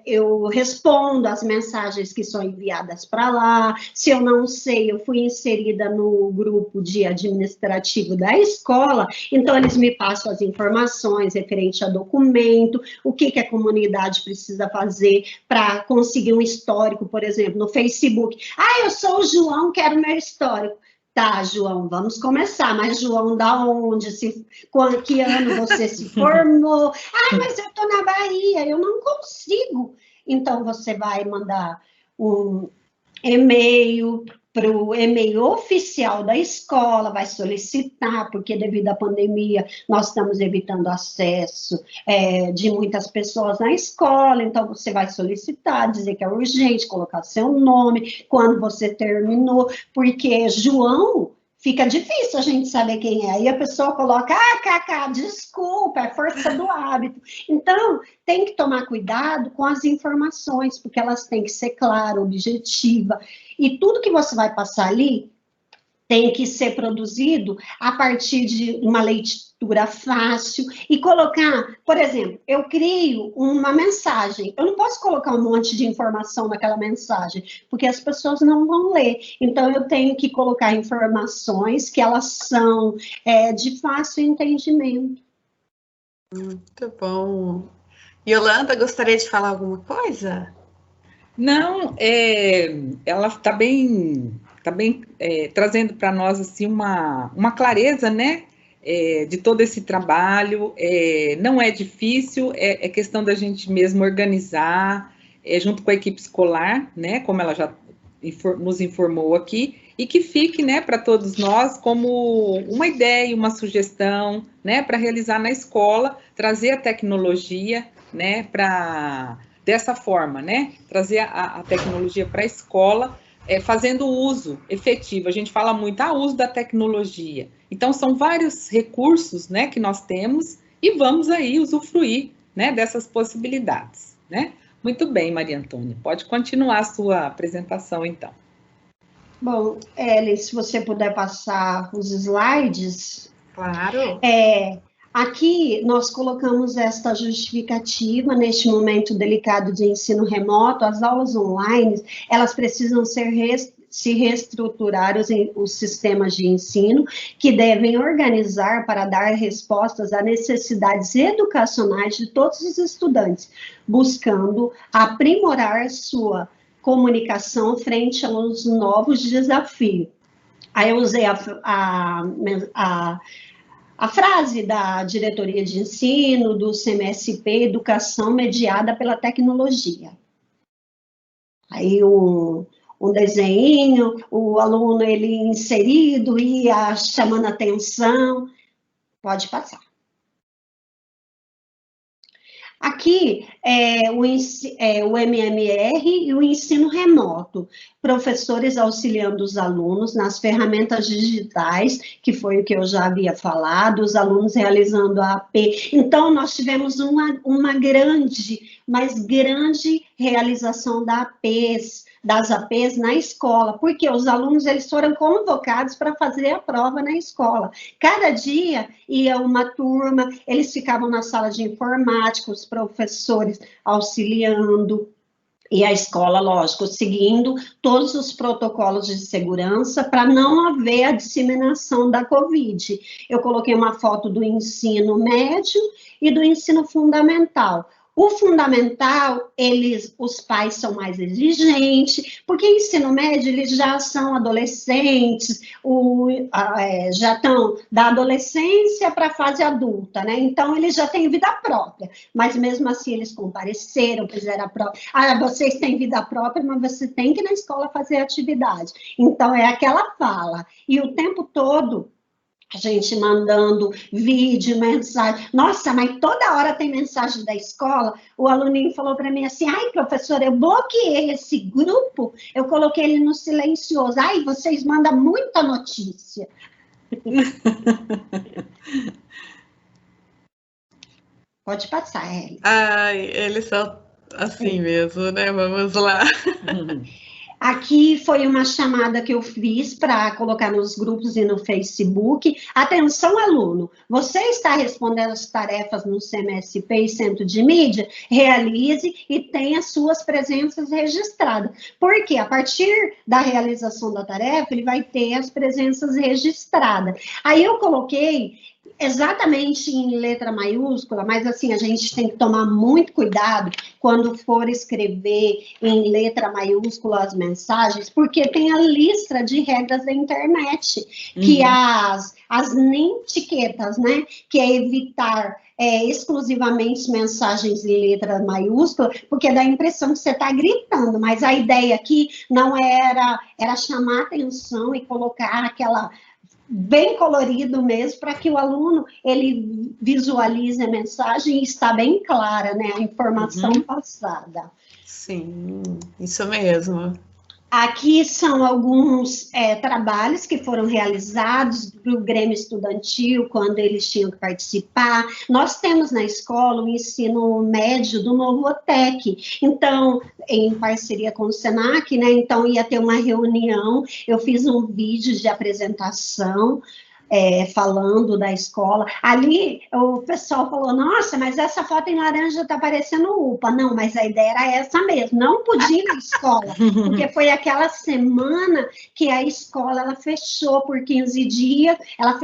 eu respondo as mensagens que são enviadas para lá. Se eu não sei, eu fui inserida no grupo de administrativo da escola, então eles me passam as informações referente a documento, o que a comunidade precisa fazer para conseguir um histórico, por exemplo, no Facebook. Eu sou o João, quero meu histórico. Tá, João, vamos começar. Mas, João, da onde? Que ano você se formou? Mas eu estou na Bahia, eu não consigo. Então, você vai mandar um e-mail para o e-mail oficial da escola, vai solicitar, porque devido à pandemia nós estamos evitando acesso de muitas pessoas na escola, então você vai solicitar, dizer que é urgente, colocar seu nome, quando você terminou, porque João, fica difícil a gente saber quem é, aí a pessoa coloca, Cacá, desculpa, é força do hábito. Então, tem que tomar cuidado com as informações, porque elas têm que ser claras, objetivas, e tudo que você vai passar ali tem que ser produzido a partir de uma leitura fácil e colocar, por exemplo, eu crio uma mensagem, eu não posso colocar um monte de informação naquela mensagem, porque as pessoas não vão ler, então eu tenho que colocar informações que elas são de fácil entendimento. Muito bom. Yolanda, gostaria de falar alguma coisa? Não, ela está bem trazendo para nós assim, uma clareza, né, de todo esse trabalho. Não é difícil, é questão da gente mesmo organizar, junto com a equipe escolar, né, como ela já nos informou aqui, e que fique, né, para todos nós como uma ideia, uma sugestão, né, para realizar na escola, trazer a tecnologia, né, dessa forma, né, trazer a tecnologia para a escola, fazendo uso efetivo. A gente fala muito, uso da tecnologia. Então, são vários recursos, né, que nós temos e vamos aí usufruir, né, dessas possibilidades, né? Muito bem, Maria Antônia, pode continuar a sua apresentação, então. Bom, Ellen, se você puder passar os slides. Claro. Aqui nós colocamos esta justificativa neste momento delicado de ensino remoto. As aulas online, elas precisam se reestruturar os sistemas de ensino, que devem organizar para dar respostas às necessidades educacionais de todos os estudantes, buscando aprimorar sua comunicação frente aos novos desafios. Aí eu usei a frase da diretoria de ensino, do CMSP, Educação Mediada pela Tecnologia. Aí um desenho, o aluno ele inserido, ia chamando atenção. Pode passar. Aqui o MMR e o ensino remoto, professores auxiliando os alunos nas ferramentas digitais, que foi o que eu já havia falado, os alunos realizando a AP. Então, nós tivemos uma grande realização das APs na escola, porque os alunos eles foram convocados para fazer a prova na escola. Cada dia ia uma turma, eles ficavam na sala de informática, os professores auxiliando, e a escola, lógico, seguindo todos os protocolos de segurança para não haver a disseminação da Covid. Eu coloquei uma foto do ensino médio e do ensino fundamental. O fundamental, os pais são mais exigentes, porque ensino médio eles já são adolescentes, já estão da adolescência para a fase adulta, né? Então, eles já têm vida própria, mas mesmo assim eles compareceram, fizeram a prova. Vocês têm vida própria, mas você tem que ir na escola fazer atividade. Então, é aquela fala. E o tempo todo, a gente mandando vídeo, mensagem. Nossa, mas toda hora tem mensagem da escola. O aluninho falou para mim assim, ai, professora, eu bloqueei esse grupo, eu coloquei ele no silencioso. Ai, vocês mandam muita notícia. Pode passar, Eli. Ai, eles são assim mesmo, né? Vamos lá. Aqui foi uma chamada que eu fiz para colocar nos grupos e no Facebook. Atenção, aluno, você está respondendo as tarefas no CMSP e Centro de Mídia? Realize e tenha suas presenças registradas. Porque a partir da realização da tarefa, ele vai ter as presenças registradas. Aí eu coloquei exatamente em letra maiúscula, mas assim, a gente tem que tomar muito cuidado quando for escrever em letra maiúscula as mensagens, porque tem a lista de regras da internet, que as etiquetas, né, que é evitar exclusivamente mensagens em letra maiúscula, porque dá a impressão que você está gritando, mas a ideia aqui não era chamar atenção e colocar aquela bem colorido mesmo, para que o aluno, ele visualize a mensagem e está bem clara, né, a informação passada. Sim, isso mesmo. Aqui são alguns trabalhos que foram realizados do Grêmio Estudantil, quando eles tinham que participar. Nós temos na escola o ensino médio do Novo OTEC, então, em parceria com o SENAC, né, então ia ter uma reunião, eu fiz um vídeo de apresentação, falando da escola. Ali, o pessoal falou, nossa, mas essa foto em laranja está parecendo UPA. Não, mas a ideia era essa mesmo, não podia ir na escola, porque foi aquela semana que a escola, ela fechou por 15 dias, ela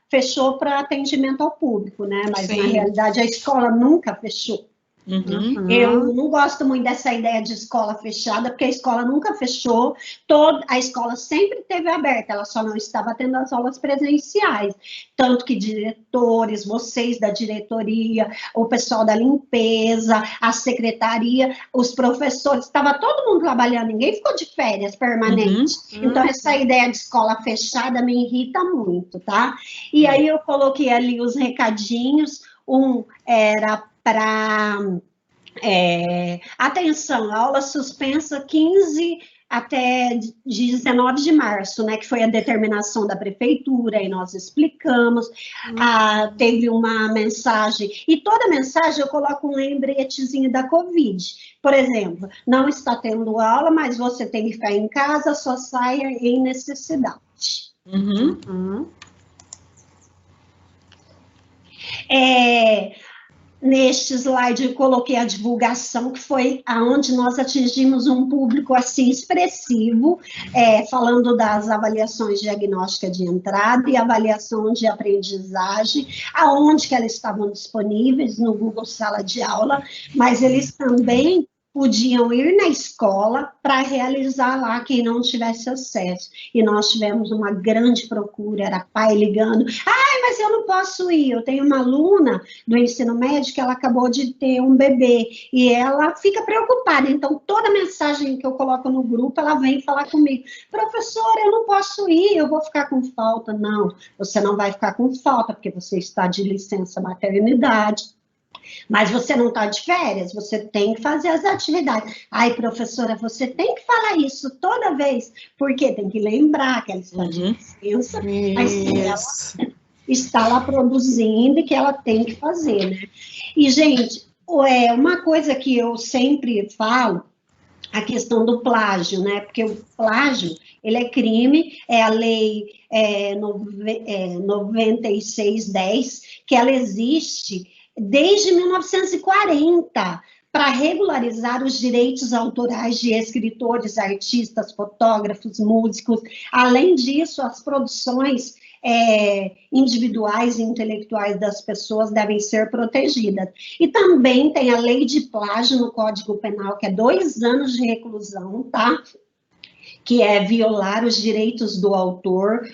fechou para atendimento ao público, né, mas na realidade a escola nunca fechou. Eu não gosto muito dessa ideia de escola fechada, porque a escola nunca fechou, a escola sempre esteve aberta, ela só não estava tendo as aulas presenciais, tanto que diretores, vocês da diretoria, o pessoal da limpeza, a secretaria, os professores, estava todo mundo trabalhando, ninguém ficou de férias permanente, então essa ideia de escola fechada me irrita muito, tá? E aí eu coloquei ali os recadinhos, era para atenção, aula suspensa 15 até 19 de março, né, que foi a determinação da prefeitura, e nós explicamos, teve uma mensagem, e toda mensagem eu coloco um lembretezinho da Covid, por exemplo, não está tendo aula, mas você tem que ficar em casa, só saia em necessidade. Neste slide eu coloquei a divulgação, que foi aonde nós atingimos um público assim expressivo, falando das avaliações diagnósticas de entrada e avaliação de aprendizagem, aonde que elas estavam disponíveis no Google Sala de Aula, mas eles também podiam ir na escola para realizar lá quem não tivesse acesso. E nós tivemos uma grande procura, era pai ligando, mas eu não posso ir, eu tenho uma aluna do ensino médio que ela acabou de ter um bebê, e ela fica preocupada, então toda mensagem que eu coloco no grupo, ela vem falar comigo, professora, eu não posso ir, eu vou ficar com falta. Não, você não vai ficar com falta, porque você está de licença maternidade, mas você não está de férias, você tem que fazer as atividades. Ai, professora, você tem que falar isso toda vez, porque tem que lembrar que ela está de licença, mas ela está lá produzindo e que ela tem que fazer, né? E, gente, uma coisa que eu sempre falo, a questão do plágio, né? Porque o plágio, ele é crime, é a lei 9610, que ela existe desde 1940, para regularizar os direitos autorais de escritores, artistas, fotógrafos, músicos. Além disso, as produções individuais e intelectuais das pessoas devem ser protegidas. E também tem a lei de plágio no Código Penal, que é 2 anos de reclusão, tá? Que é violar os direitos do autor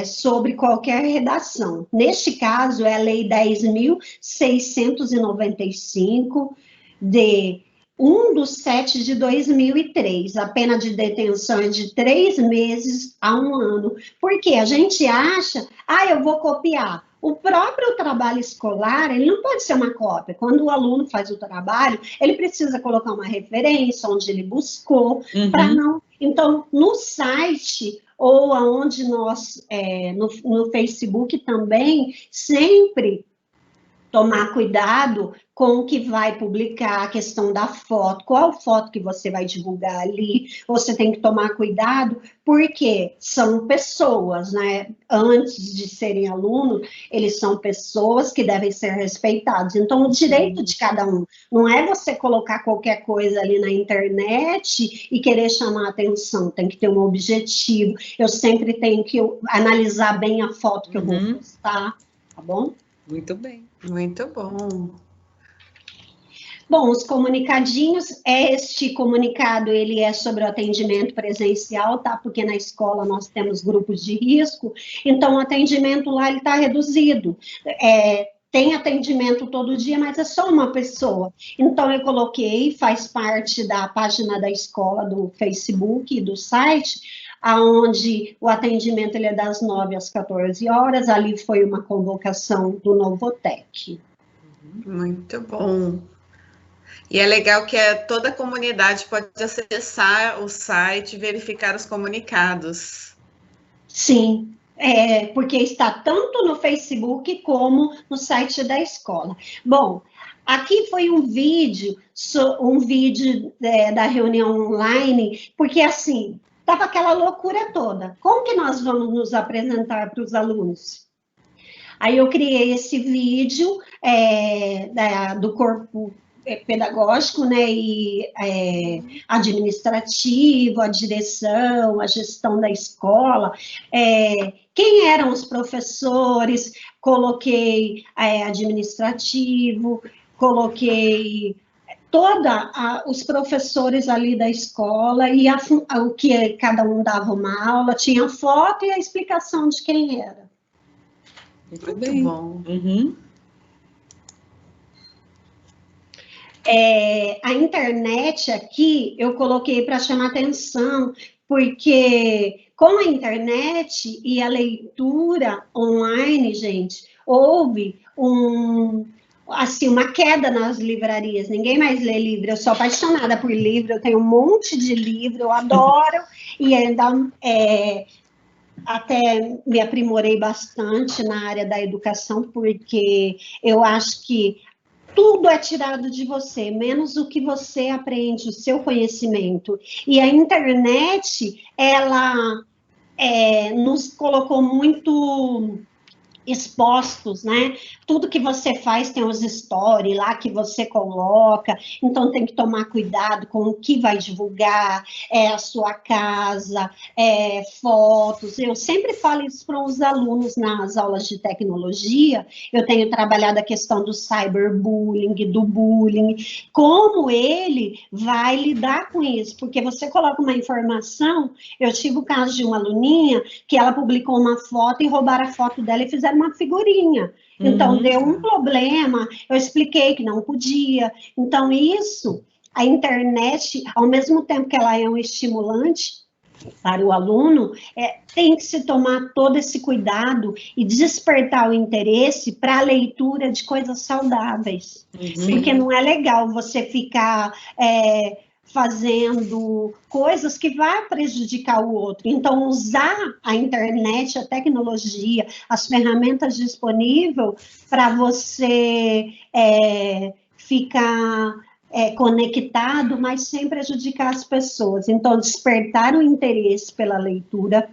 sobre qualquer redação. Neste caso, é a Lei 10.695, de 1/7/2003. A pena de detenção é de 3 meses a 1 ano. Porque a gente acha, eu vou copiar. O próprio trabalho escolar, ele não pode ser uma cópia. Quando o aluno faz o trabalho, ele precisa colocar uma referência, onde ele buscou, para não... Então, no site, ou aonde nós, no Facebook também, sempre tomar cuidado com o que vai publicar, a questão da foto, qual foto que você vai divulgar ali, você tem que tomar cuidado, porque são pessoas, né? Antes de serem alunos, eles são pessoas que devem ser respeitados. Então, o direito de cada um, não é você colocar qualquer coisa ali na internet e querer chamar a atenção, tem que ter um objetivo. Eu sempre tenho que analisar bem a foto que eu vou postar, tá bom? Muito bem. Muito bom. Bom, os comunicadinhos, este comunicado, ele é sobre o atendimento presencial, tá? Porque na escola nós temos grupos de risco, então o atendimento lá, ele está reduzido. Tem atendimento todo dia, mas é só uma pessoa. Então, eu coloquei, faz parte da página da escola, do Facebook e do site, onde o atendimento ele é das 9 às 14 horas, ali foi uma convocação do Novotec. Muito bom. E é legal que toda a comunidade pode acessar o site e verificar os comunicados. Sim, porque está tanto no Facebook como no site da escola. Bom, aqui foi um vídeo da reunião online, porque assim, estava aquela loucura toda. Como que nós vamos nos apresentar para os alunos? Aí eu criei esse vídeo do corpo pedagógico, né, e administrativo, a direção, a gestão da escola, quem eram os professores, coloquei administrativo, coloquei os professores ali da escola, e o que cada um dava uma aula, tinha foto e a explicação de quem era. Muito bem. Bom. A internet aqui, eu coloquei para chamar atenção, porque com a internet e a leitura online, gente, houve uma queda nas livrarias, ninguém mais lê livro, eu sou apaixonada por livro, eu tenho um monte de livro, eu adoro, e ainda até me aprimorei bastante na área da educação, porque eu acho que tudo é tirado de você, menos o que você aprende, o seu conhecimento. E a internet, ela nos colocou muito expostos, né? Tudo que você faz tem os stories lá que você coloca, então tem que tomar cuidado com o que vai divulgar, a sua casa, fotos. Eu sempre falo isso para os alunos nas aulas de tecnologia, eu tenho trabalhado a questão do cyberbullying, do bullying, como ele vai lidar com isso, porque você coloca uma informação, eu tive o caso de uma aluninha que ela publicou uma foto e roubaram a foto dela e fizeram uma figurinha. Então, deu um problema, eu expliquei que não podia. Então, a internet, ao mesmo tempo que ela é um estimulante para o aluno, tem que se tomar todo esse cuidado e despertar o interesse para a leitura de coisas saudáveis. Porque não é legal você ficar fazendo coisas que vão prejudicar o outro. Então, usar a internet, a tecnologia, as ferramentas disponíveis para você ficar conectado, mas sem prejudicar as pessoas. Então, despertar o interesse pela leitura,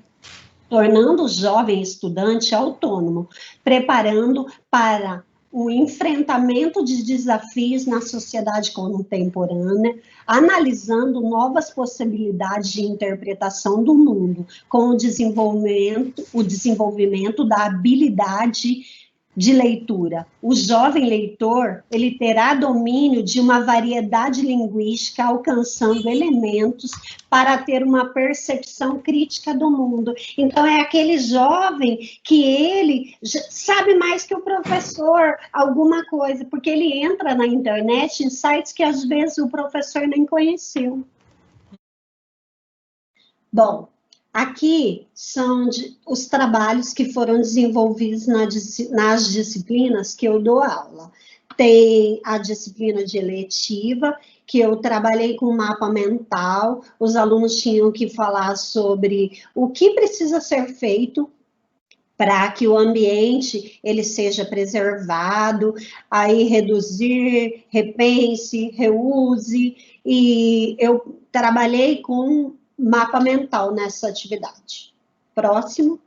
tornando o jovem estudante autônomo, preparando para o enfrentamento de desafios na sociedade contemporânea, analisando novas possibilidades de interpretação do mundo, com o desenvolvimento da habilidade de leitura. O jovem leitor, ele terá domínio de uma variedade linguística, alcançando elementos para ter uma percepção crítica do mundo. Então, é aquele jovem que ele sabe mais que o professor, alguma coisa, porque ele entra na internet em sites que às vezes o professor nem conheceu. Bom, aqui são os trabalhos que foram desenvolvidos nas disciplinas que eu dou aula. Tem a disciplina de eletiva, que eu trabalhei com mapa mental, os alunos tinham que falar sobre o que precisa ser feito para que o ambiente ele seja preservado, aí reduzir, repense, reuse, e eu trabalhei com mapa mental nessa atividade. Próximo.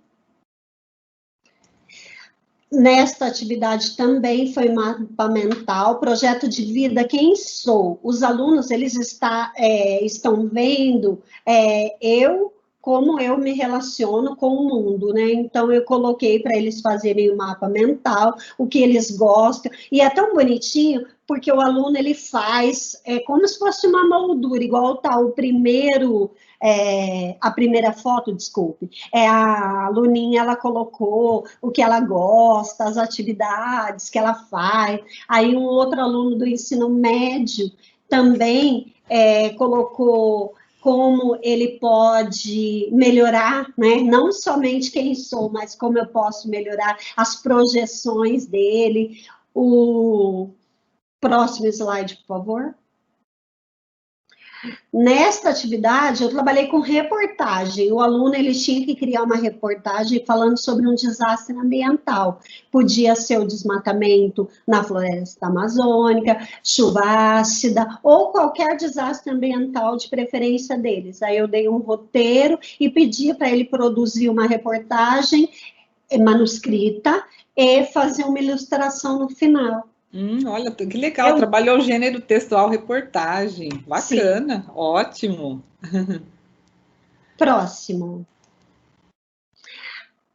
Nesta atividade também foi mapa mental, projeto de vida, quem sou? Os alunos, eles estão vendo como eu me relaciono com o mundo, né? Então, eu coloquei para eles fazerem o mapa mental, o que eles gostam, e é tão bonitinho, porque o aluno, ele faz como se fosse uma moldura, igual tá o primeiro... a primeira foto, desculpe, a aluninha, ela colocou o que ela gosta, as atividades que ela faz, aí um outro aluno do ensino médio também colocou como ele pode melhorar, né? Não somente quem sou, mas como eu posso melhorar as projeções dele. O próximo slide, por favor. Nesta atividade, eu trabalhei com reportagem. O aluno, ele tinha que criar uma reportagem falando sobre um desastre ambiental. Podia ser o desmatamento na floresta amazônica, chuva ácida, ou qualquer desastre ambiental de preferência deles. Aí eu dei um roteiro e pedi para ele produzir uma reportagem manuscrita e fazer uma ilustração no final. Olha, que legal, trabalhou o gênero textual, reportagem, bacana, sim. Ótimo. Próximo.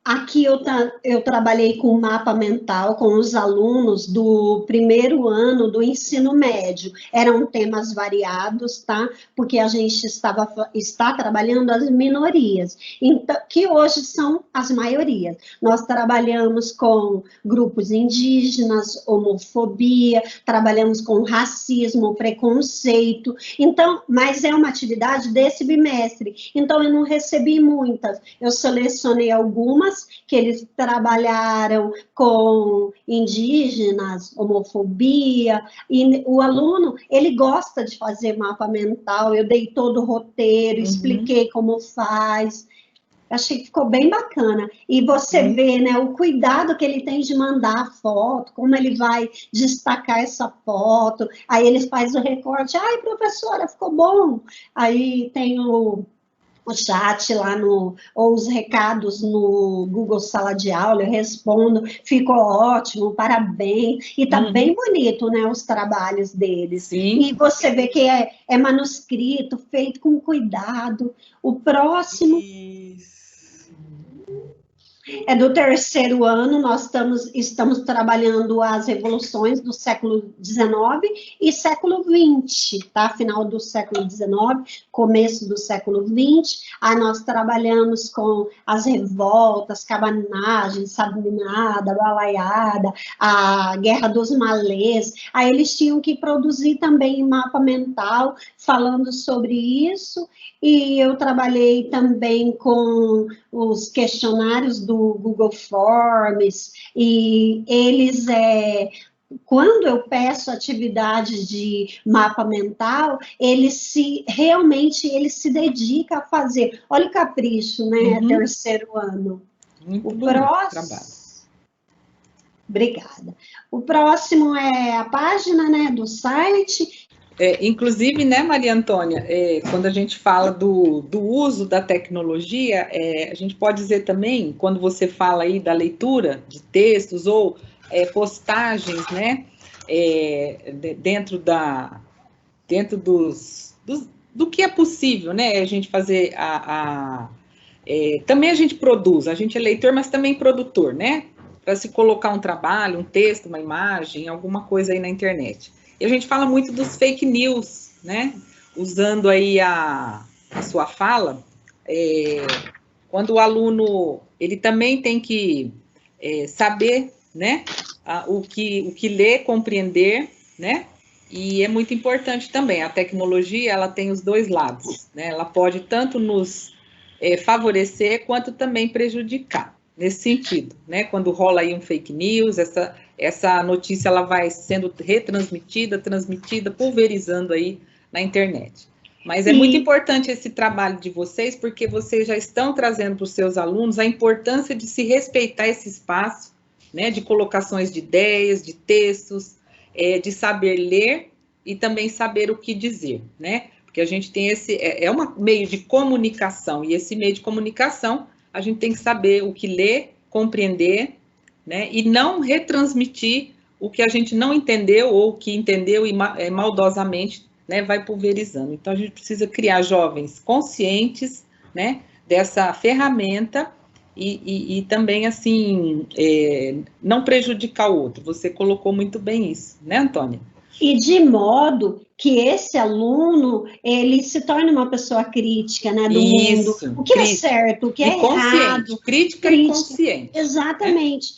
Aqui eu trabalhei com mapa mental com os alunos do primeiro ano do ensino médio. Eram temas variados, tá? Porque a gente está trabalhando as minorias, então, que hoje são as maiorias. Nós trabalhamos com grupos indígenas, homofobia, trabalhamos com racismo, preconceito. Então, mas é uma atividade desse bimestre. Então, eu não recebi muitas. Eu selecionei algumas que eles trabalharam com indígenas, homofobia, e o aluno, ele gosta de fazer mapa mental, eu dei todo o roteiro, expliquei como faz, achei que ficou bem bacana, e você vê, né, o cuidado que ele tem de mandar a foto, como ele vai destacar essa foto, aí ele faz o recorte, ai, professora, ficou bom, aí tem o chat lá ou os recados no Google Sala de Aula, eu respondo, ficou ótimo, parabéns, e tá bem bonito, né, os trabalhos deles. Sim. E você vê que é manuscrito, feito com cuidado. O próximo... É do terceiro ano, nós estamos trabalhando as revoluções do século XIX e século XX, tá? Final do século XIX, começo do século XX, aí nós trabalhamos com as revoltas, cabanagem, sabinada, balaiada, a Guerra dos Malês, aí eles tinham que produzir também mapa mental falando sobre isso, e eu trabalhei também com os questionários do Google Forms, e eles, quando eu peço atividades de mapa mental, realmente ele se dedica a fazer. Olha o capricho, né? Terceiro ano. Muito bonito trabalho. Obrigada. O próximo é a página, né, do site. Inclusive, né, Maria Antônia, quando a gente fala do uso da tecnologia, a gente pode dizer também, quando você fala aí da leitura de textos ou postagens, né, dentro do que é possível, né, a gente fazer também a gente produz, a gente é leitor, mas também produtor, né, para se colocar um trabalho, um texto, uma imagem, alguma coisa aí na internet. E a gente fala muito dos fake news, né, usando aí a sua fala, quando o aluno, ele também tem que saber, né, o que ler, compreender, né, e é muito importante também, a tecnologia, ela tem os dois lados, né, ela pode tanto nos favorecer, quanto também prejudicar, nesse sentido, né, quando rola aí um fake news, essa notícia, ela vai sendo retransmitida, transmitida, pulverizando aí na internet. Mas é muito importante esse trabalho de vocês, porque vocês já estão trazendo para os seus alunos a importância de se respeitar esse espaço, né, de colocações de ideias, de textos, de saber ler e também saber o que dizer, né? Porque a gente tem um meio de comunicação, e esse meio de comunicação, a gente tem que saber o que ler, compreender, né, e não retransmitir o que a gente não entendeu, ou o que entendeu e maldosamente, né, vai pulverizando. Então, a gente precisa criar jovens conscientes, né, dessa ferramenta e também, assim, não prejudicar o outro. Você colocou muito bem isso, né, Antônia? E de modo que esse aluno, ele se torne uma pessoa crítica, né, do mundo. O que é certo, o que é errado. Crítica e consciente. Exatamente.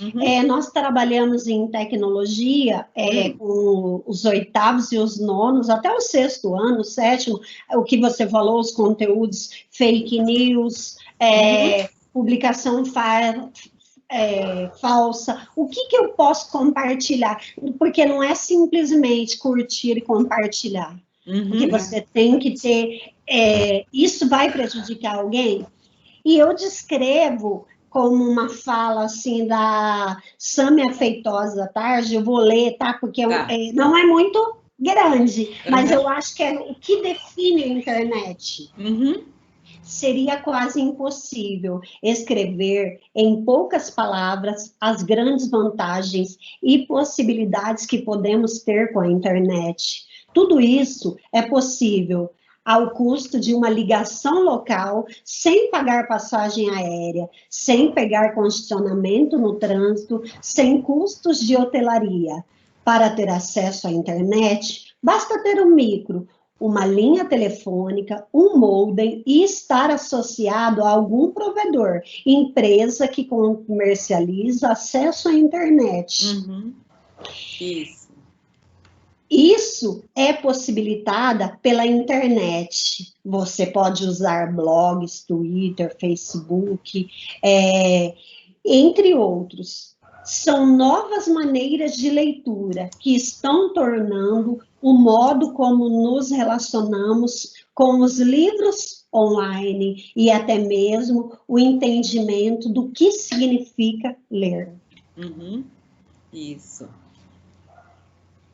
Nós trabalhamos em tecnologia com os 8º e os 9º, até o 6º ano, o 7º, o que você falou, os conteúdos fake news, publicação falsa, o que eu posso compartilhar? Porque não é simplesmente curtir e compartilhar. Porque você tem que ter... isso vai prejudicar alguém? E eu descrevo como uma fala, assim, da Sâmia Feitosa Tarde, eu vou ler, tá? Porque não é muito grande, mas eu acho que é o que define a internet. Seria quase impossível escrever em poucas palavras as grandes vantagens e possibilidades que podemos ter com a internet. Tudo isso é possível ao custo de uma ligação local, sem pagar passagem aérea, sem pegar congestionamento no trânsito, sem custos de hotelaria. Para ter acesso à internet, basta ter um micro, uma linha telefônica, um modem e estar associado a algum provedor, empresa que comercializa acesso à internet. Isso é possibilitada pela internet. Você pode usar blogs, Twitter, Facebook, entre outros. São novas maneiras de leitura que estão tornando o modo como nos relacionamos com os livros online e até mesmo o entendimento do que significa ler. Isso.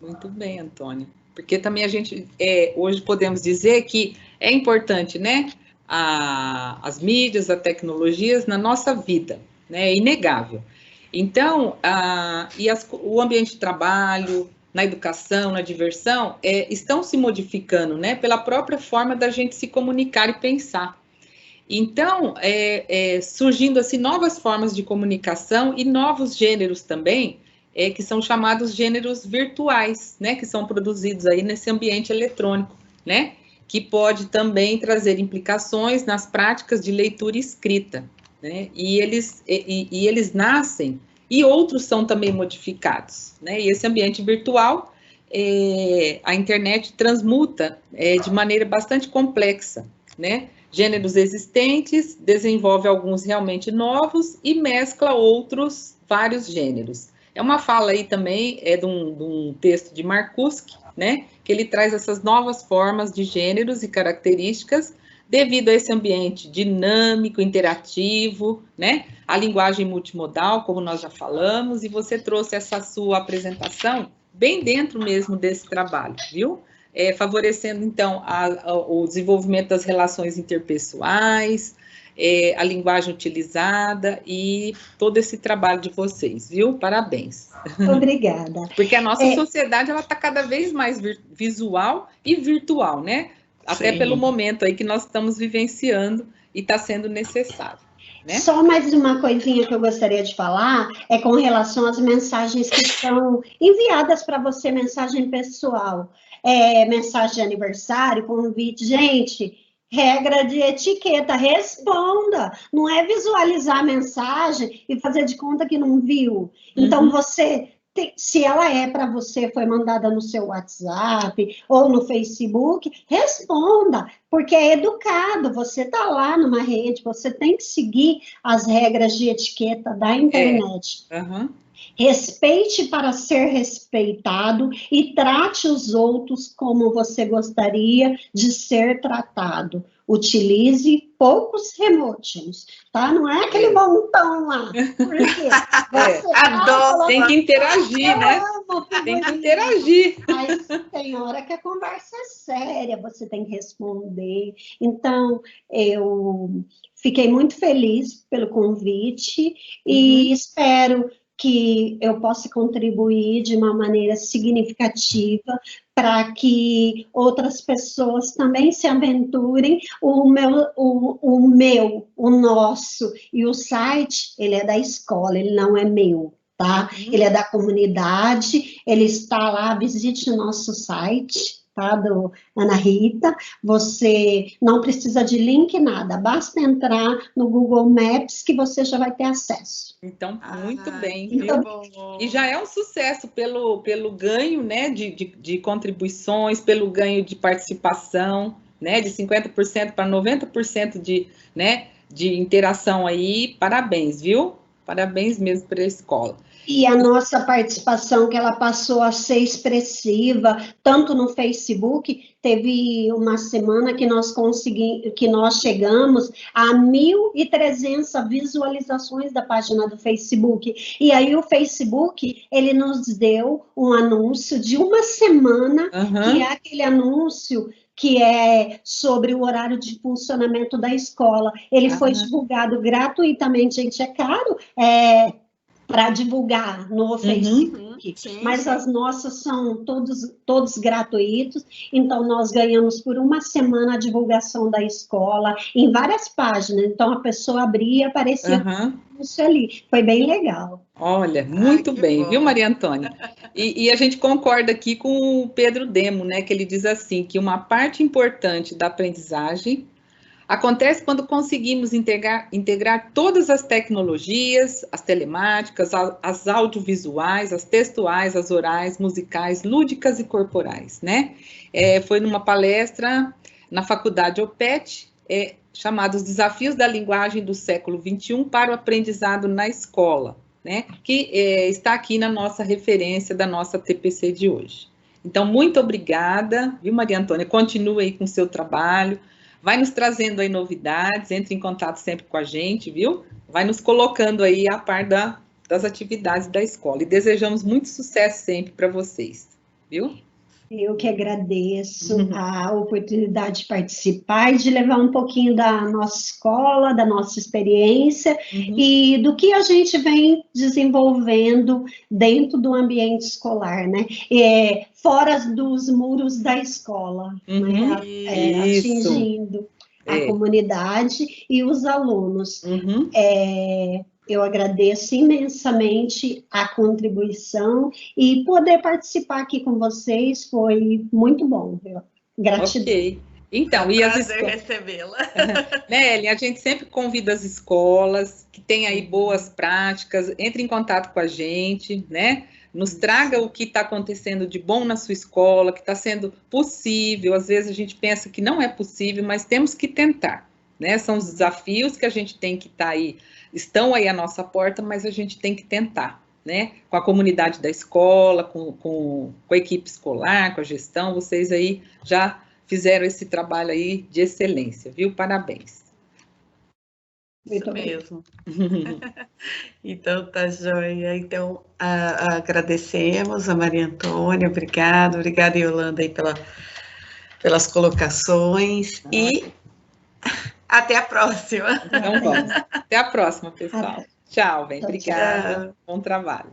Muito bem, Antônia. Porque também a gente, hoje podemos dizer que é importante, né, as mídias, as tecnologias na nossa vida, né, é inegável. Então, o ambiente de trabalho, na educação, na diversão, estão se modificando, né, pela própria forma da gente se comunicar e pensar. Então, surgindo assim novas formas de comunicação e novos gêneros também, que são chamados gêneros virtuais, né, que são produzidos aí nesse ambiente eletrônico, né, que pode também trazer implicações nas práticas de leitura e escrita, né, e eles nascem e outros são também modificados, né, e esse ambiente virtual, a internet transmuta de maneira bastante complexa, né, gêneros existentes, desenvolve alguns realmente novos e mescla vários gêneros. É uma fala aí também, de um texto de Marcuse, né, que ele traz essas novas formas de gêneros e características devido a esse ambiente dinâmico, interativo, né, a linguagem multimodal, como nós já falamos, e você trouxe essa sua apresentação bem dentro mesmo desse trabalho, viu? Favorecendo, então, o desenvolvimento das relações interpessoais, a linguagem utilizada e todo esse trabalho de vocês, viu? Parabéns. Obrigada. Porque a nossa sociedade, ela está cada vez mais visual e virtual, né? Até pelo momento aí que nós estamos vivenciando e está sendo necessário. Né? Só mais uma coisinha que eu gostaria de falar é com relação às mensagens que são enviadas para você, mensagem pessoal, mensagem de aniversário, convite. Gente, regra de etiqueta, responda. Não é visualizar a mensagem e fazer de conta que não viu. Então, você... Se ela é para você, foi mandada no seu WhatsApp ou no Facebook, responda, porque é educado, você está lá numa rede, você tem que seguir as regras de etiqueta da internet. Respeite para ser respeitado e trate os outros como você gostaria de ser tratado. Utilize poucos emojis, tá? Não é aquele montão lá. Por quê? Tem que interagir, né? Tem que interagir. Mas tem hora que a conversa é séria, você tem que responder. Então, eu fiquei muito feliz pelo convite e espero que eu possa contribuir de uma maneira significativa para que outras pessoas também se aventurem. O nosso e o site, ele é da escola, ele não é meu, tá? Ele é da comunidade, ele está lá, visite o nosso site, tá, do Ana Rita, você não precisa de link, nada, basta entrar no Google Maps que você já vai ter acesso. Então, muito bem, viu? E já é um sucesso pelo ganho, né, de contribuições, pelo ganho de participação, né, de 50% para 90% de interação aí, parabéns, viu? Parabéns mesmo para a escola. E a nossa participação, que ela passou a ser expressiva, tanto no Facebook, teve uma semana que nós chegamos a 1.300 visualizações da página do Facebook. E aí o Facebook, ele nos deu um anúncio de uma semana, que é aquele anúncio que é sobre o horário de funcionamento da escola. Ele foi divulgado gratuitamente, gente, é caro, para divulgar no Facebook, mas as nossas são todos gratuitos, então nós ganhamos por uma semana a divulgação da escola em várias páginas, então a pessoa abria e aparecia isso ali, foi bem legal. Olha, muito bem, viu, Maria Antônia? E a gente concorda aqui com o Pedro Demo, né, que ele diz assim, que uma parte importante da aprendizagem acontece quando conseguimos integrar todas as tecnologias, as telemáticas, as audiovisuais, as textuais, as orais, musicais, lúdicas e corporais, né? Foi numa palestra na faculdade OPET, chamada Os Desafios da Linguagem do Século XXI para o Aprendizado na Escola, né? Que está aqui na nossa referência da nossa TPC de hoje. Então, muito obrigada, viu, Maria Antônia? Continue aí com o seu trabalho. Vai nos trazendo aí novidades, entre em contato sempre com a gente, viu? Vai nos colocando aí a par das atividades da escola. E desejamos muito sucesso sempre para vocês, viu? Eu que agradeço a oportunidade de participar e de levar um pouquinho da nossa escola, da nossa experiência e do que a gente vem desenvolvendo dentro do ambiente escolar, né? Fora dos muros da escola, né? Atingindo a comunidade e os alunos. Eu agradeço imensamente a contribuição e poder participar aqui com vocês foi muito bom. Gratidão. Ok. Então, e as escolas... recebê-la. Né, Ellen, a gente sempre convida as escolas que têm aí boas práticas, entre em contato com a gente, né? Nos traga o que está acontecendo de bom na sua escola, que está sendo possível. Às vezes a gente pensa que não é possível, mas temos que tentar, né? São os desafios que a gente tem que estar aí, estão aí à nossa porta, mas a gente tem que tentar, né? Com a comunidade da escola, com a equipe escolar, com a gestão, vocês aí já fizeram esse trabalho aí de excelência, viu? Parabéns. Isso mesmo. Então, tá joia. Então, agradecemos a Maria Antônia, obrigada, Yolanda, aí pelas colocações. E Até a próxima. Então vamos. Até a próxima, pessoal. Tchau, bem. Tchau, Obrigada. Bom trabalho.